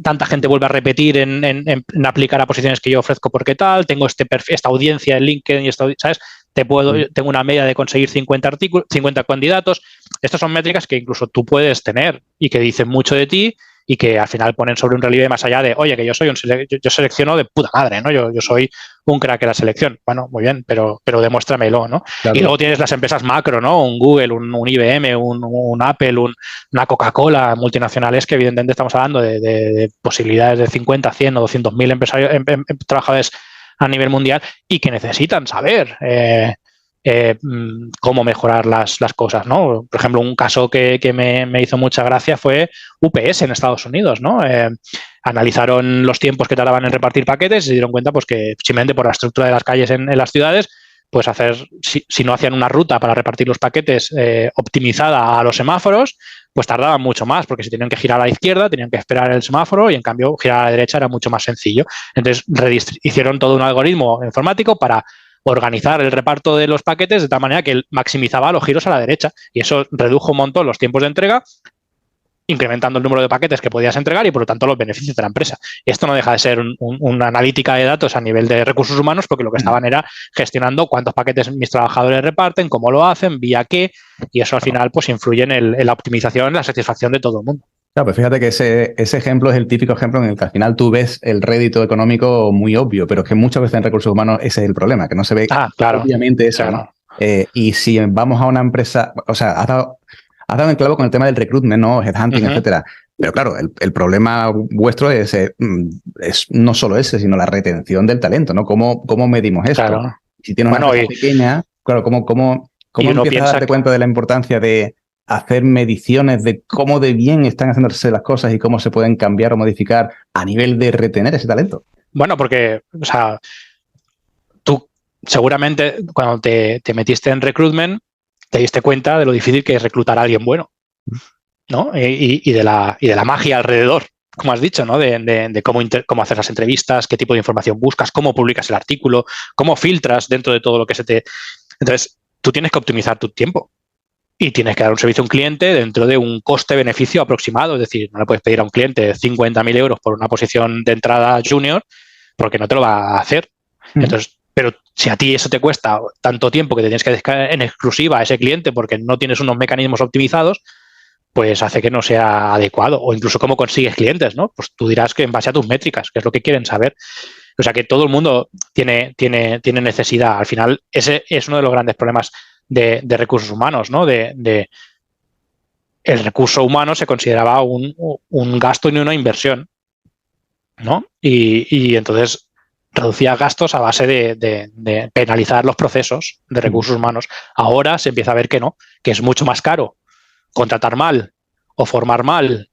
tanta gente vuelve a repetir en aplicar a posiciones que yo ofrezco porque tal, tengo esta audiencia en LinkedIn y ¿sabes? Tengo una media de conseguir 50 candidatos. Estas son métricas que incluso tú puedes tener y que dicen mucho de ti y que al final ponen sobre un relieve más allá de, oye, que yo selecciono de puta madre, ¿no? Yo soy un crack en la selección. Bueno, muy bien, pero demuéstramelo, ¿no? Claro. Y luego tienes las empresas macro, ¿no? Un Google, un IBM, un Apple, una Coca-Cola, multinacionales que evidentemente estamos hablando de posibilidades de 50, 100 o 200.000 trabajadores a nivel mundial y que necesitan saber cómo mejorar las cosas, ¿no? Por ejemplo, un caso que me hizo mucha gracia fue UPS en Estados Unidos, ¿no? Analizaron los tiempos que tardaban en repartir paquetes y se dieron cuenta pues, que simplemente por la estructura de las calles en las ciudades, pues si no hacían una ruta para repartir los paquetes optimizada a los semáforos, pues tardaban mucho más, porque si tenían que girar a la izquierda, tenían que esperar el semáforo y en cambio girar a la derecha era mucho más sencillo. Entonces hicieron todo un algoritmo informático para organizar el reparto de los paquetes de tal manera que maximizaba los giros a la derecha y eso redujo un montón los tiempos de entrega incrementando el número de paquetes que podías entregar y, por lo tanto, los beneficios de la empresa. Esto no deja de ser una analítica de datos a nivel de recursos humanos, porque lo que estaban era gestionando cuántos paquetes mis trabajadores reparten, cómo lo hacen, vía qué, y eso al final pues influye en la optimización, en la satisfacción de todo el mundo. Claro, pues fíjate que ese ejemplo es el típico ejemplo en el que al final tú ves el rédito económico muy obvio, pero es que muchas veces en recursos humanos ese es el problema, que no se ve obviamente eso, claro. ¿no? Y si vamos a una empresa, o sea, has dado en clavo con el tema del recruitment, ¿no? Headhunting, etcétera. Pero claro, el problema vuestro es no solo ese, sino la retención del talento, ¿no? ¿Cómo medimos esto? Claro. Si tienes una empresa pequeña, claro, ¿cómo empiezas a darte cuenta de la importancia de hacer mediciones de cómo de bien están haciéndose las cosas y cómo se pueden cambiar o modificar a nivel de retener ese talento? Bueno, porque, o sea, tú seguramente cuando te metiste en recruitment te diste cuenta de lo difícil que es reclutar a alguien bueno, ¿no? Y de la magia alrededor, como has dicho, ¿no? De cómo hacer las entrevistas, qué tipo de información buscas, cómo publicas el artículo, cómo filtras dentro de todo lo que se te... Entonces, tú tienes que optimizar tu tiempo y tienes que dar un servicio a un cliente dentro de un coste-beneficio aproximado. Es decir, no le puedes pedir a un cliente 50.000 euros por una posición de entrada junior porque no te lo va a hacer. Entonces, pero si a ti eso te cuesta tanto tiempo que te tienes que dedicar en exclusiva a ese cliente porque no tienes unos mecanismos optimizados, pues hace que no sea adecuado. O incluso cómo consigues clientes, ¿no? Pues tú dirás que en base a tus métricas, que es lo que quieren saber. O sea, que todo el mundo tiene necesidad. Al final, ese es uno de los grandes problemas de recursos humanos, ¿no? El recurso humano se consideraba un gasto y no una inversión, ¿no? Y entonces reducía gastos a base de penalizar los procesos de recursos humanos. Ahora se empieza a ver que no, que es mucho más caro contratar mal o formar mal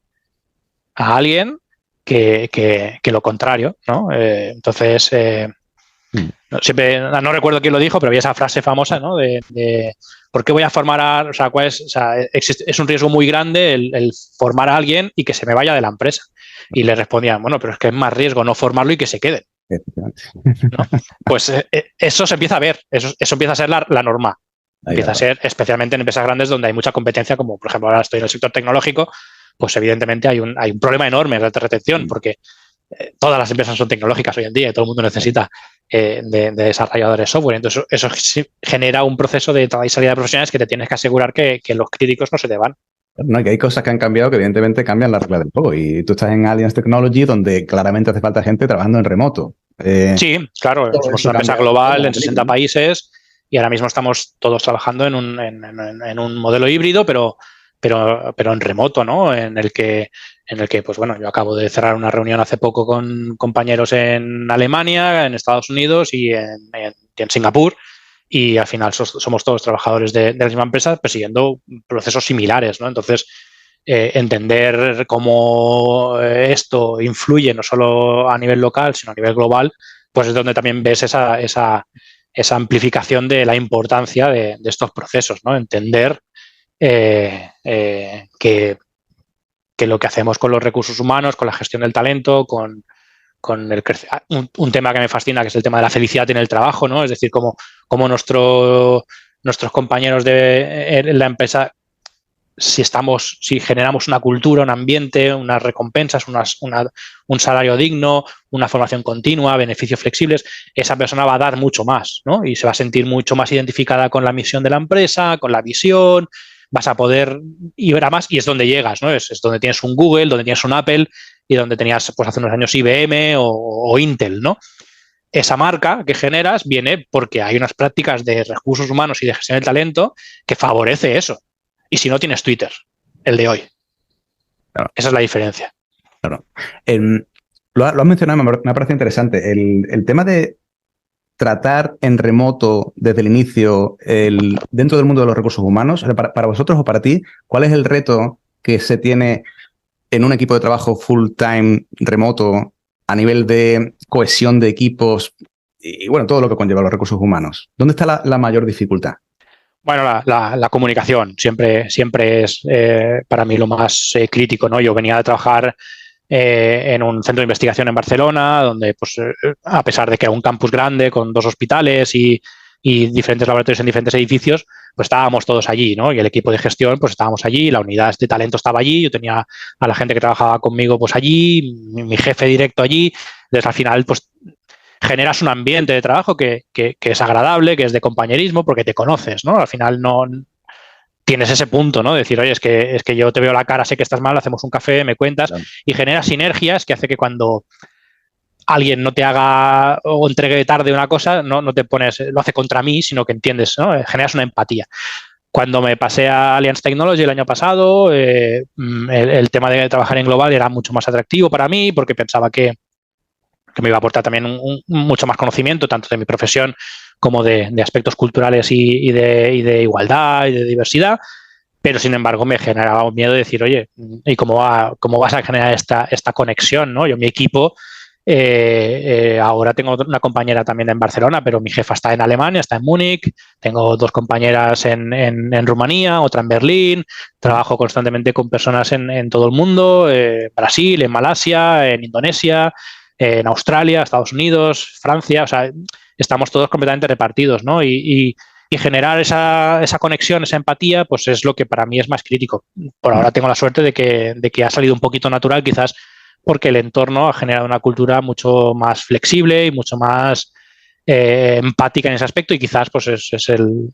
a alguien que lo contrario, ¿no? Entonces, siempre, no recuerdo quién lo dijo, pero había esa frase famosa, ¿no? De ¿por qué voy a formar o sea, es un riesgo muy grande el formar a alguien y que se me vaya de la empresa. Y le respondían, bueno, pero es que es más riesgo no formarlo y que se quede, ¿no? Pues eso se empieza a ver, eso empieza a ser la norma. Empieza a ser, especialmente en empresas grandes donde hay mucha competencia, como por ejemplo ahora estoy en el sector tecnológico, pues evidentemente hay un problema enorme de retención, porque todas las empresas son tecnológicas hoy en día y todo el mundo necesita de desarrolladores de software. Entonces eso genera un proceso de entrada y salida de profesionales que te tienes que asegurar que los críticos no se te van. No, que hay cosas que han cambiado que evidentemente cambian la regla del juego. Y tú estás en Allianz Technology, donde claramente hace falta gente trabajando en remoto. Sí, claro, somos una empresa global en 60 países y ahora mismo estamos todos trabajando en un modelo híbrido, pero en remoto, ¿no? En el que, pues bueno, yo acabo de cerrar una reunión hace poco con compañeros en Alemania, en Estados Unidos y en Singapur. Y al final somos todos trabajadores de la misma empresa persiguiendo procesos similares, ¿no? Entonces, entender cómo esto influye no solo a nivel local, sino a nivel global, pues es donde también ves esa amplificación de la importancia de estos procesos, ¿no? Entender que lo que hacemos con los recursos humanos, con la gestión del talento, con un tema que me fascina, que es el tema de la felicidad en el trabajo, ¿no? Es decir, cómo nuestros compañeros de la empresa, si generamos una cultura, un ambiente, unas recompensas, un salario digno, una formación continua, beneficios flexibles, esa persona va a dar mucho más, ¿no? Y se va a sentir mucho más identificada con la misión de la empresa, con la visión, vas a poder ir a más y es donde llegas, ¿no? Es donde tienes un Google, donde tienes un Apple y donde tenías pues hace unos años IBM o Intel, ¿no? Esa marca que generas viene porque hay unas prácticas de recursos humanos y de gestión del talento que favorece eso. Y si no, tienes Twitter, el de hoy. Claro. Esa es la diferencia. Claro. Lo has mencionado, me ha parecido interesante. El tema de tratar en remoto desde el inicio, dentro del mundo de los recursos humanos, para vosotros o para ti, ¿cuál es el reto que se tiene en un equipo de trabajo full-time remoto a nivel de cohesión de equipos y bueno, todo lo que conlleva los recursos humanos? ¿Dónde está la mayor dificultad? Bueno, la comunicación siempre es para mí lo más crítico, ¿no? Yo venía de trabajar en un centro de investigación en Barcelona, donde pues a pesar de que era un campus grande con 2 hospitales y y diferentes laboratorios en diferentes edificios, pues estábamos todos allí, ¿no? Y el equipo de gestión, pues estábamos allí, la unidad de talento estaba allí, yo tenía a la gente que trabajaba conmigo, pues allí, mi jefe directo allí. Entonces, al final, pues generas un ambiente de trabajo que es agradable, que es de compañerismo, porque te conoces, ¿no? Al final no tienes ese punto, ¿no? De decir, oye, es que yo te veo la cara, sé que estás mal, hacemos un café, me cuentas, claro. Y genera sinergias que hace que cuando alguien no te haga o entregue tarde una cosa, no te pones, lo hace contra mí, sino que entiendes, ¿no? Generas una empatía. Cuando me pasé a Allianz Technology el año pasado, el tema de trabajar en global era mucho más atractivo para mí porque pensaba que me iba a aportar también mucho más conocimiento, tanto de mi profesión como de aspectos culturales y de igualdad y de diversidad. Pero, sin embargo, me generaba un miedo de decir, oye, ¿y cómo vas a generar esta conexión, ¿no? Yo, mi equipo, ahora tengo una compañera también en Barcelona, pero mi jefa está en Alemania, está en Múnich, tengo 2 compañeras en Rumanía, otra en Berlín, trabajo constantemente con personas en todo el mundo, Brasil, en Malasia, en Indonesia, en Australia, Estados Unidos, Francia, o sea, estamos todos completamente repartidos, ¿no? Y generar esa conexión, esa empatía, pues es lo que para mí es más crítico. Por ahora tengo la suerte de que ha salido un poquito natural, quizás porque el entorno ha generado una cultura mucho más flexible y mucho más empática en ese aspecto, y quizás pues es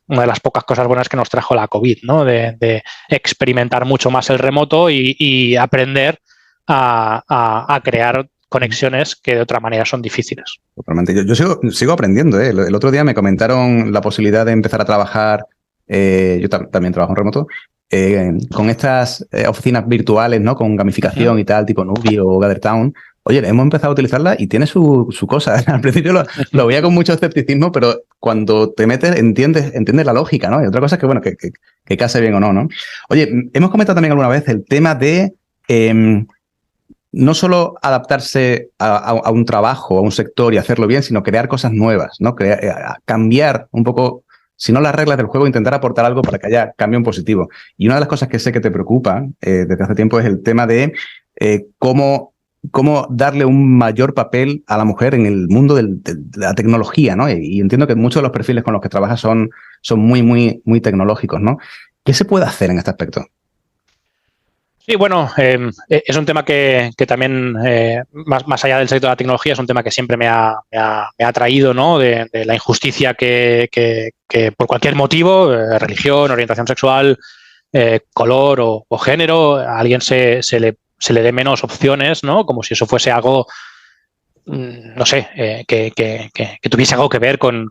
una de las pocas cosas buenas que nos trajo la COVID, ¿no? De experimentar mucho más el remoto y aprender a crear conexiones que de otra manera son difíciles. Totalmente. Yo sigo aprendiendo, ¿eh? El otro día me comentaron la posibilidad de empezar a trabajar, yo también trabajo en remoto, con estas oficinas virtuales, ¿no? Con gamificación y tal, tipo Nubi o GatherTown. Oye, hemos empezado a utilizarla y tiene su cosa. Al principio lo veía con mucho escepticismo, pero cuando te metes entiendes la lógica, ¿no? Y otra cosa es que, bueno, que case bien o no, ¿no? Oye, hemos comentado también alguna vez el tema de no solo adaptarse a un trabajo, a un sector y hacerlo bien, sino crear cosas nuevas, ¿no? Cambiar un poco, si no las reglas del juego, intentar aportar algo para que haya cambio en positivo. Y una de las cosas que sé que te preocupa desde hace tiempo es el tema de cómo darle un mayor papel a la mujer en el mundo de la tecnología, ¿no? Y entiendo que muchos de los perfiles con los que trabajas son muy, muy, muy tecnológicos, ¿no? ¿Qué se puede hacer en este aspecto? Sí, bueno, es un tema que también, más allá del sector de la tecnología, es un tema que siempre me ha atraído, ¿no? De la injusticia que por cualquier motivo, religión, orientación sexual, color o género, a alguien se le dé menos opciones, ¿no? Como si eso fuese algo, no sé, que tuviese algo que ver con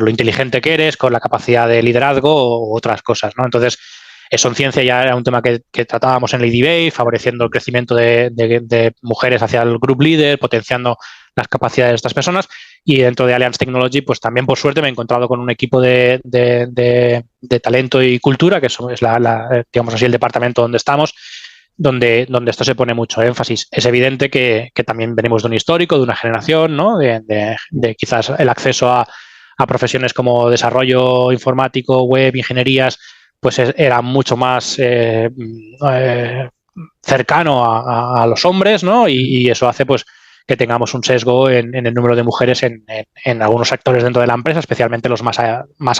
lo inteligente que eres, con la capacidad de liderazgo u otras cosas, ¿no? Entonces, eso en ciencia ya era un tema que tratábamos en Lady Bay, favoreciendo el crecimiento de mujeres hacia el group leader, potenciando las capacidades de estas personas. Y dentro de Allianz Technology, pues también por suerte me he encontrado con un equipo de talento y cultura, que es digamos así, el departamento donde estamos, donde esto se pone mucho énfasis. Es evidente que también venimos de un histórico, de una generación, ¿no? De quizás el acceso a profesiones como desarrollo informático, web, ingenierías, pues era mucho más cercano a los hombres, ¿no? Y eso hace pues que tengamos un sesgo en el número de mujeres en algunos sectores dentro de la empresa, especialmente los más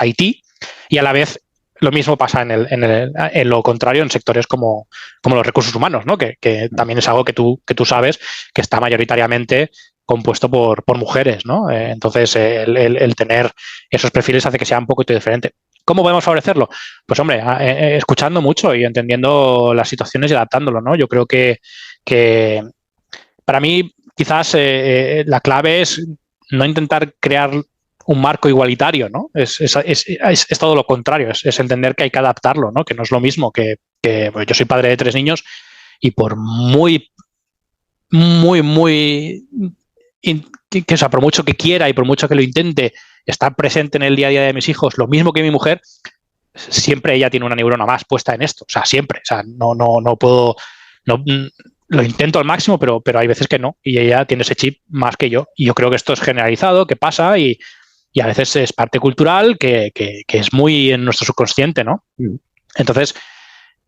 IT, y a la vez lo mismo pasa en lo contrario en sectores como los recursos humanos, ¿no? Que también es algo que tú sabes que está mayoritariamente compuesto por mujeres, ¿no? Entonces, el tener esos perfiles hace que sea un poquito diferente. ¿Cómo podemos favorecerlo? Pues, hombre, escuchando mucho y entendiendo las situaciones y adaptándolo, ¿no? Yo creo que para mí quizás la clave es no intentar crear un marco igualitario, ¿no? Es todo lo contrario, es entender que hay que adaptarlo, ¿no? Que no es lo mismo que pues yo soy padre de 3 niños y por muy, muy, muy... o sea, por mucho que quiera y por mucho que lo intente estar presente en el día a día de mis hijos, lo mismo que mi mujer, siempre ella tiene una neurona más puesta en esto, o sea, siempre, o sea, no puedo, lo intento al máximo, pero hay veces que no, y ella tiene ese chip más que yo, y yo creo que esto es generalizado, que pasa, y a veces es parte cultural que es muy en nuestro subconsciente, ¿no? Entonces,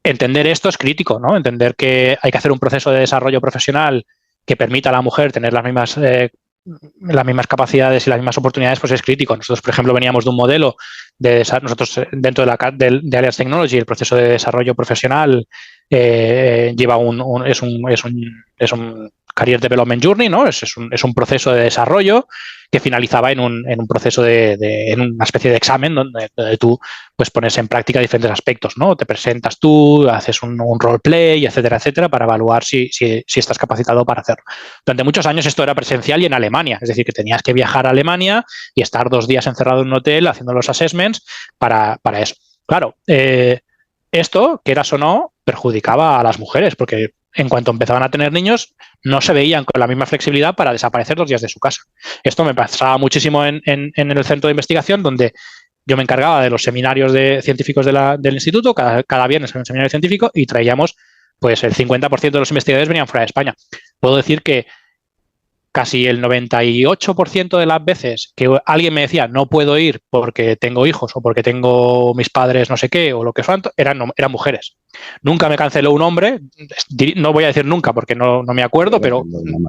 entender esto es crítico, ¿no? Entender que hay que hacer un proceso de desarrollo profesional que permita a la mujer tener las mismas las mismas capacidades y las mismas oportunidades, pues es crítico. Nosotros, por ejemplo, veníamos de un modelo nosotros dentro de Allianz Technology, el proceso de desarrollo profesional lleva es un Career Development Journey, ¿no? Es un proceso de desarrollo que finalizaba en un proceso en una especie de examen donde tú pues pones en práctica diferentes aspectos, ¿no? Te presentas tú, haces un roleplay, etcétera, etcétera, para evaluar si estás capacitado para hacerlo. Durante muchos años esto era presencial y en Alemania, es decir, que tenías que viajar a Alemania y estar 2 días encerrado en un hotel haciendo los assessments para eso. Claro, esto, quieras o no, perjudicaba a las mujeres, porque en cuanto empezaban a tener niños, no se veían con la misma flexibilidad para desaparecer 2 días de su casa. Esto me pasaba muchísimo en el centro de investigación, donde yo me encargaba de los seminarios científicos del instituto, cada viernes en un seminario científico, y traíamos, pues el 50% de los investigadores venían fuera de España. Puedo decir que casi el 98% de las veces que alguien me decía no puedo ir porque tengo hijos o porque tengo mis padres no sé qué o lo que fueran, eran mujeres. Nunca me canceló un hombre, no voy a decir nunca porque no me acuerdo, pero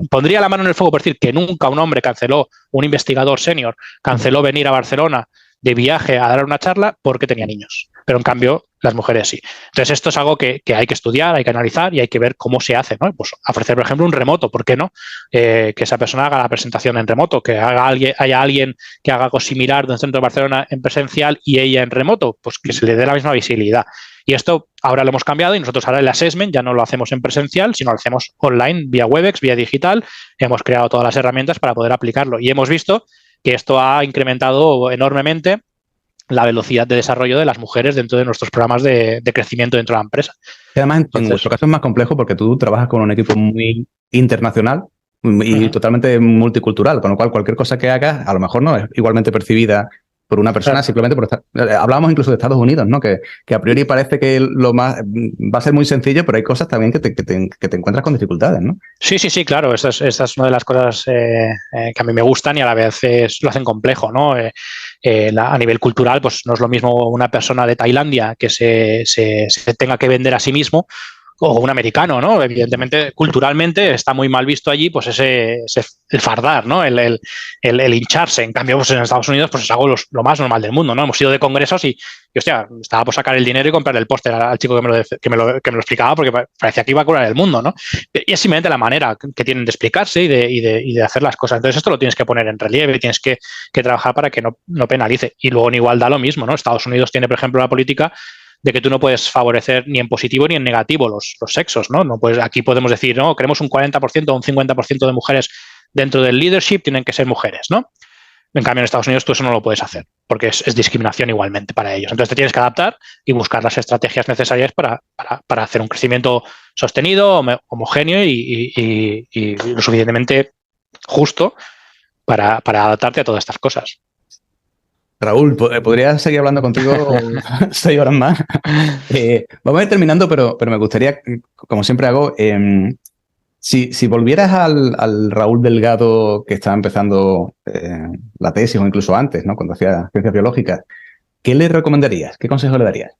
pondría la mano en el fuego por decir que nunca un hombre canceló, un investigador senior canceló venir a Barcelona de viaje a dar una charla porque tenía niños. Pero en cambio, las mujeres sí. Entonces, esto es algo que hay que estudiar, hay que analizar y hay que ver cómo se hace, ¿no? Pues ofrecer, por ejemplo, un remoto, ¿por qué no? Que esa persona haga la presentación en remoto, que haya alguien que haga algo similar de un centro de Barcelona en presencial y ella en remoto, pues que se le dé la misma visibilidad. Y esto ahora lo hemos cambiado y nosotros ahora el assessment ya no lo hacemos en presencial, sino lo hacemos online, vía Webex, vía digital. Hemos creado todas las herramientas para poder aplicarlo y hemos visto que esto ha incrementado enormemente la velocidad de desarrollo de las mujeres dentro de nuestros programas de crecimiento dentro de la empresa. Y además, en vuestro caso es más complejo porque tú trabajas con un equipo muy internacional y totalmente multicultural, con lo cual cualquier cosa que hagas a lo mejor no es igualmente percibida por una persona, simplemente por estar... Hablábamos incluso de Estados Unidos, ¿no? Que a priori parece que lo más va a ser muy sencillo, pero hay cosas también que te encuentras con dificultades, ¿no? Sí, claro. Esta es una de las cosas que a mí me gustan y a la vez lo hacen complejo, ¿no? A nivel cultural, pues no es lo mismo una persona de Tailandia que se tenga que vender a sí mismo o un americano, ¿no? Evidentemente, culturalmente está muy mal visto allí, pues el fardar, ¿no? El hincharse. En cambio, pues en Estados Unidos, pues es algo lo más normal del mundo, ¿no? Hemos ido de congresos y hostia, estaba por sacar el dinero y comprar el póster al chico que me lo explicaba porque parecía que iba a curar el mundo, ¿no? Y es simplemente la manera que tienen de explicarse y de hacer las cosas. Entonces, esto lo tienes que poner en relieve, tienes que trabajar para que no penalice. Y luego en igualdad lo mismo, ¿no? Estados Unidos tiene, por ejemplo, la política de que tú no puedes favorecer ni en positivo ni en negativo los sexos, ¿no? No puedes, aquí podemos decir, no, queremos un 40% o un 50% de mujeres dentro del leadership, tienen que ser mujeres, ¿no? En cambio, en Estados Unidos tú eso no lo puedes hacer, porque es discriminación igualmente para ellos. Entonces te tienes que adaptar y buscar las estrategias necesarias para hacer un crecimiento sostenido, homogéneo y lo suficientemente justo para adaptarte a todas estas cosas. Raúl, podría seguir hablando contigo 6 horas más. Vamos a ir terminando, pero me gustaría, como siempre hago, si volvieras al Raúl Delgado que estaba empezando la tesis o incluso antes, ¿no? Cuando hacía ciencias biológicas, ¿qué le recomendarías? ¿Qué consejo le darías?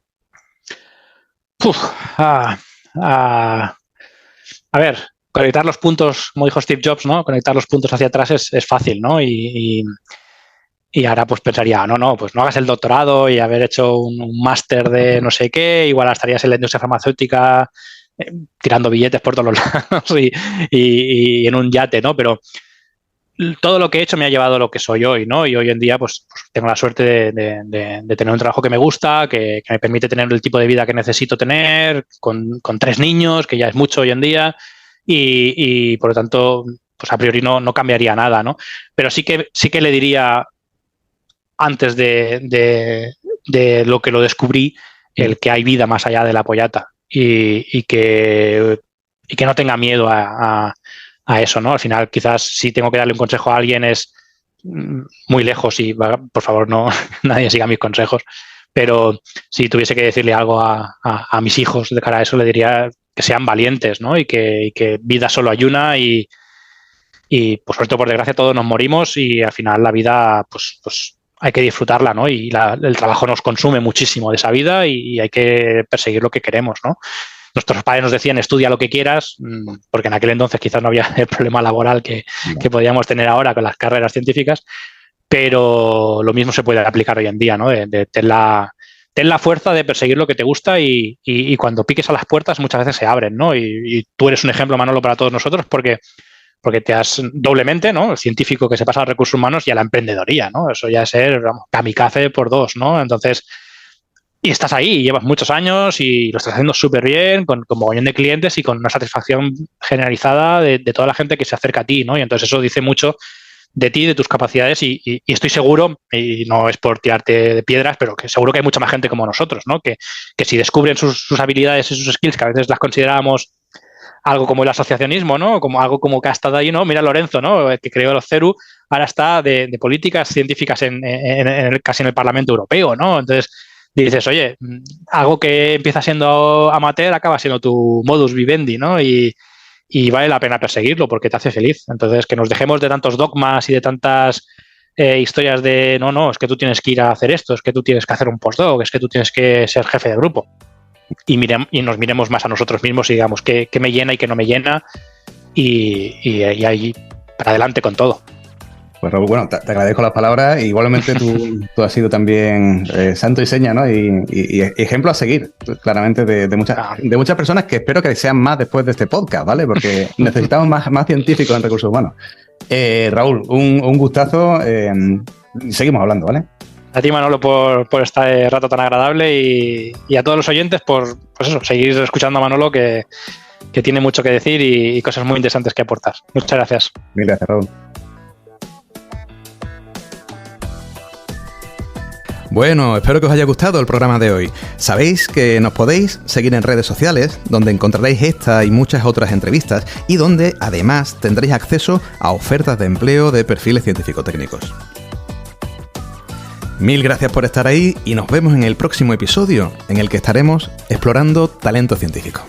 A ver, conectar los puntos, como dijo Steve Jobs, ¿no? Conectar los puntos hacia atrás es fácil, ¿no? Y ahora pues pensaría, pues no hagas el doctorado y haber hecho un máster de no sé qué, igual estarías en la industria farmacéutica tirando billetes por todos los lados y en un yate, ¿no? Pero todo lo que he hecho me ha llevado a lo que soy hoy, ¿no? Y hoy en día pues tengo la suerte de tener un trabajo que me gusta, que me permite tener el tipo de vida que necesito tener, con 3 niños, que ya es mucho hoy en día, y por lo tanto, pues a priori no cambiaría nada, ¿no? Pero sí que le diría, antes de lo que lo descubrí, el que hay vida más allá de la pollata y que no tenga miedo a eso, ¿no? Al final, quizás si tengo que darle un consejo a alguien es muy lejos y, por favor, no nadie siga mis consejos, pero si tuviese que decirle algo a mis hijos de cara a eso, le diría que sean valientes, ¿no? Y que vida solo hay una y por suerte, por desgracia, todos nos morimos y al final la vida, pues hay que disfrutarla, ¿no? Y el trabajo nos consume muchísimo de esa vida y hay que perseguir lo que queremos, ¿no? nuestros padres nos decían estudia lo que quieras, porque en aquel entonces quizás no había el problema laboral que podíamos tener ahora con las carreras científicas, pero lo mismo se puede aplicar hoy en día, ¿no? Ten la fuerza de perseguir lo que te gusta y cuando piques a las puertas muchas veces se abren, ¿no? Y tú eres un ejemplo, Manolo, para todos nosotros porque te has doblemente, ¿no? El científico que se pasa a recursos humanos y a la emprendedoría, ¿no? Eso ya es ser kamikaze por 2, ¿no? Entonces, y estás ahí, y llevas muchos años y lo estás haciendo súper bien, con mogollón de clientes y con una satisfacción generalizada de toda la gente que se acerca a ti, ¿no? Y entonces eso dice mucho de ti, de tus capacidades y estoy seguro, y no es por tirarte de piedras, pero que seguro que hay mucha más gente como nosotros, ¿no? Que si descubren sus habilidades y sus skills, que a veces las considerábamos algo como el asociacionismo, ¿no? Como algo como que ha estado ahí, ¿no? Mira Lorenzo, ¿no? Que creó el CERU, ahora está de políticas científicas casi en el Parlamento Europeo, ¿no? Entonces dices, oye, algo que empieza siendo amateur acaba siendo tu modus vivendi, ¿no? Y vale la pena perseguirlo porque te hace feliz. Entonces, que nos dejemos de tantos dogmas y de tantas historias de no, es que tú tienes que ir a hacer esto, es que tú tienes que hacer un postdoc, es que tú tienes que ser jefe de grupo. Y nos miremos más a nosotros mismos y digamos qué me llena y qué no me llena y ahí para adelante con todo. Pues Raúl, bueno, te agradezco las palabras. Igualmente tú has sido también santo y seña, ¿no? Y ejemplo a seguir, claramente, de muchas personas que espero que sean más después de este podcast, ¿vale? Porque necesitamos más científicos en recursos humanos. Raúl, un gustazo. Seguimos hablando, ¿vale? A ti, Manolo, por este rato tan agradable y a todos los oyentes por seguir escuchando a Manolo que tiene mucho que decir y cosas muy interesantes que aportar. Muchas gracias. Mil gracias, Raúl. Bueno, espero que os haya gustado el programa de hoy. Sabéis que nos podéis seguir en redes sociales, donde encontraréis esta y muchas otras entrevistas y donde además tendréis acceso a ofertas de empleo de perfiles científico-técnicos. Mil gracias por estar ahí y nos vemos en el próximo episodio, en el que estaremos explorando talento científico.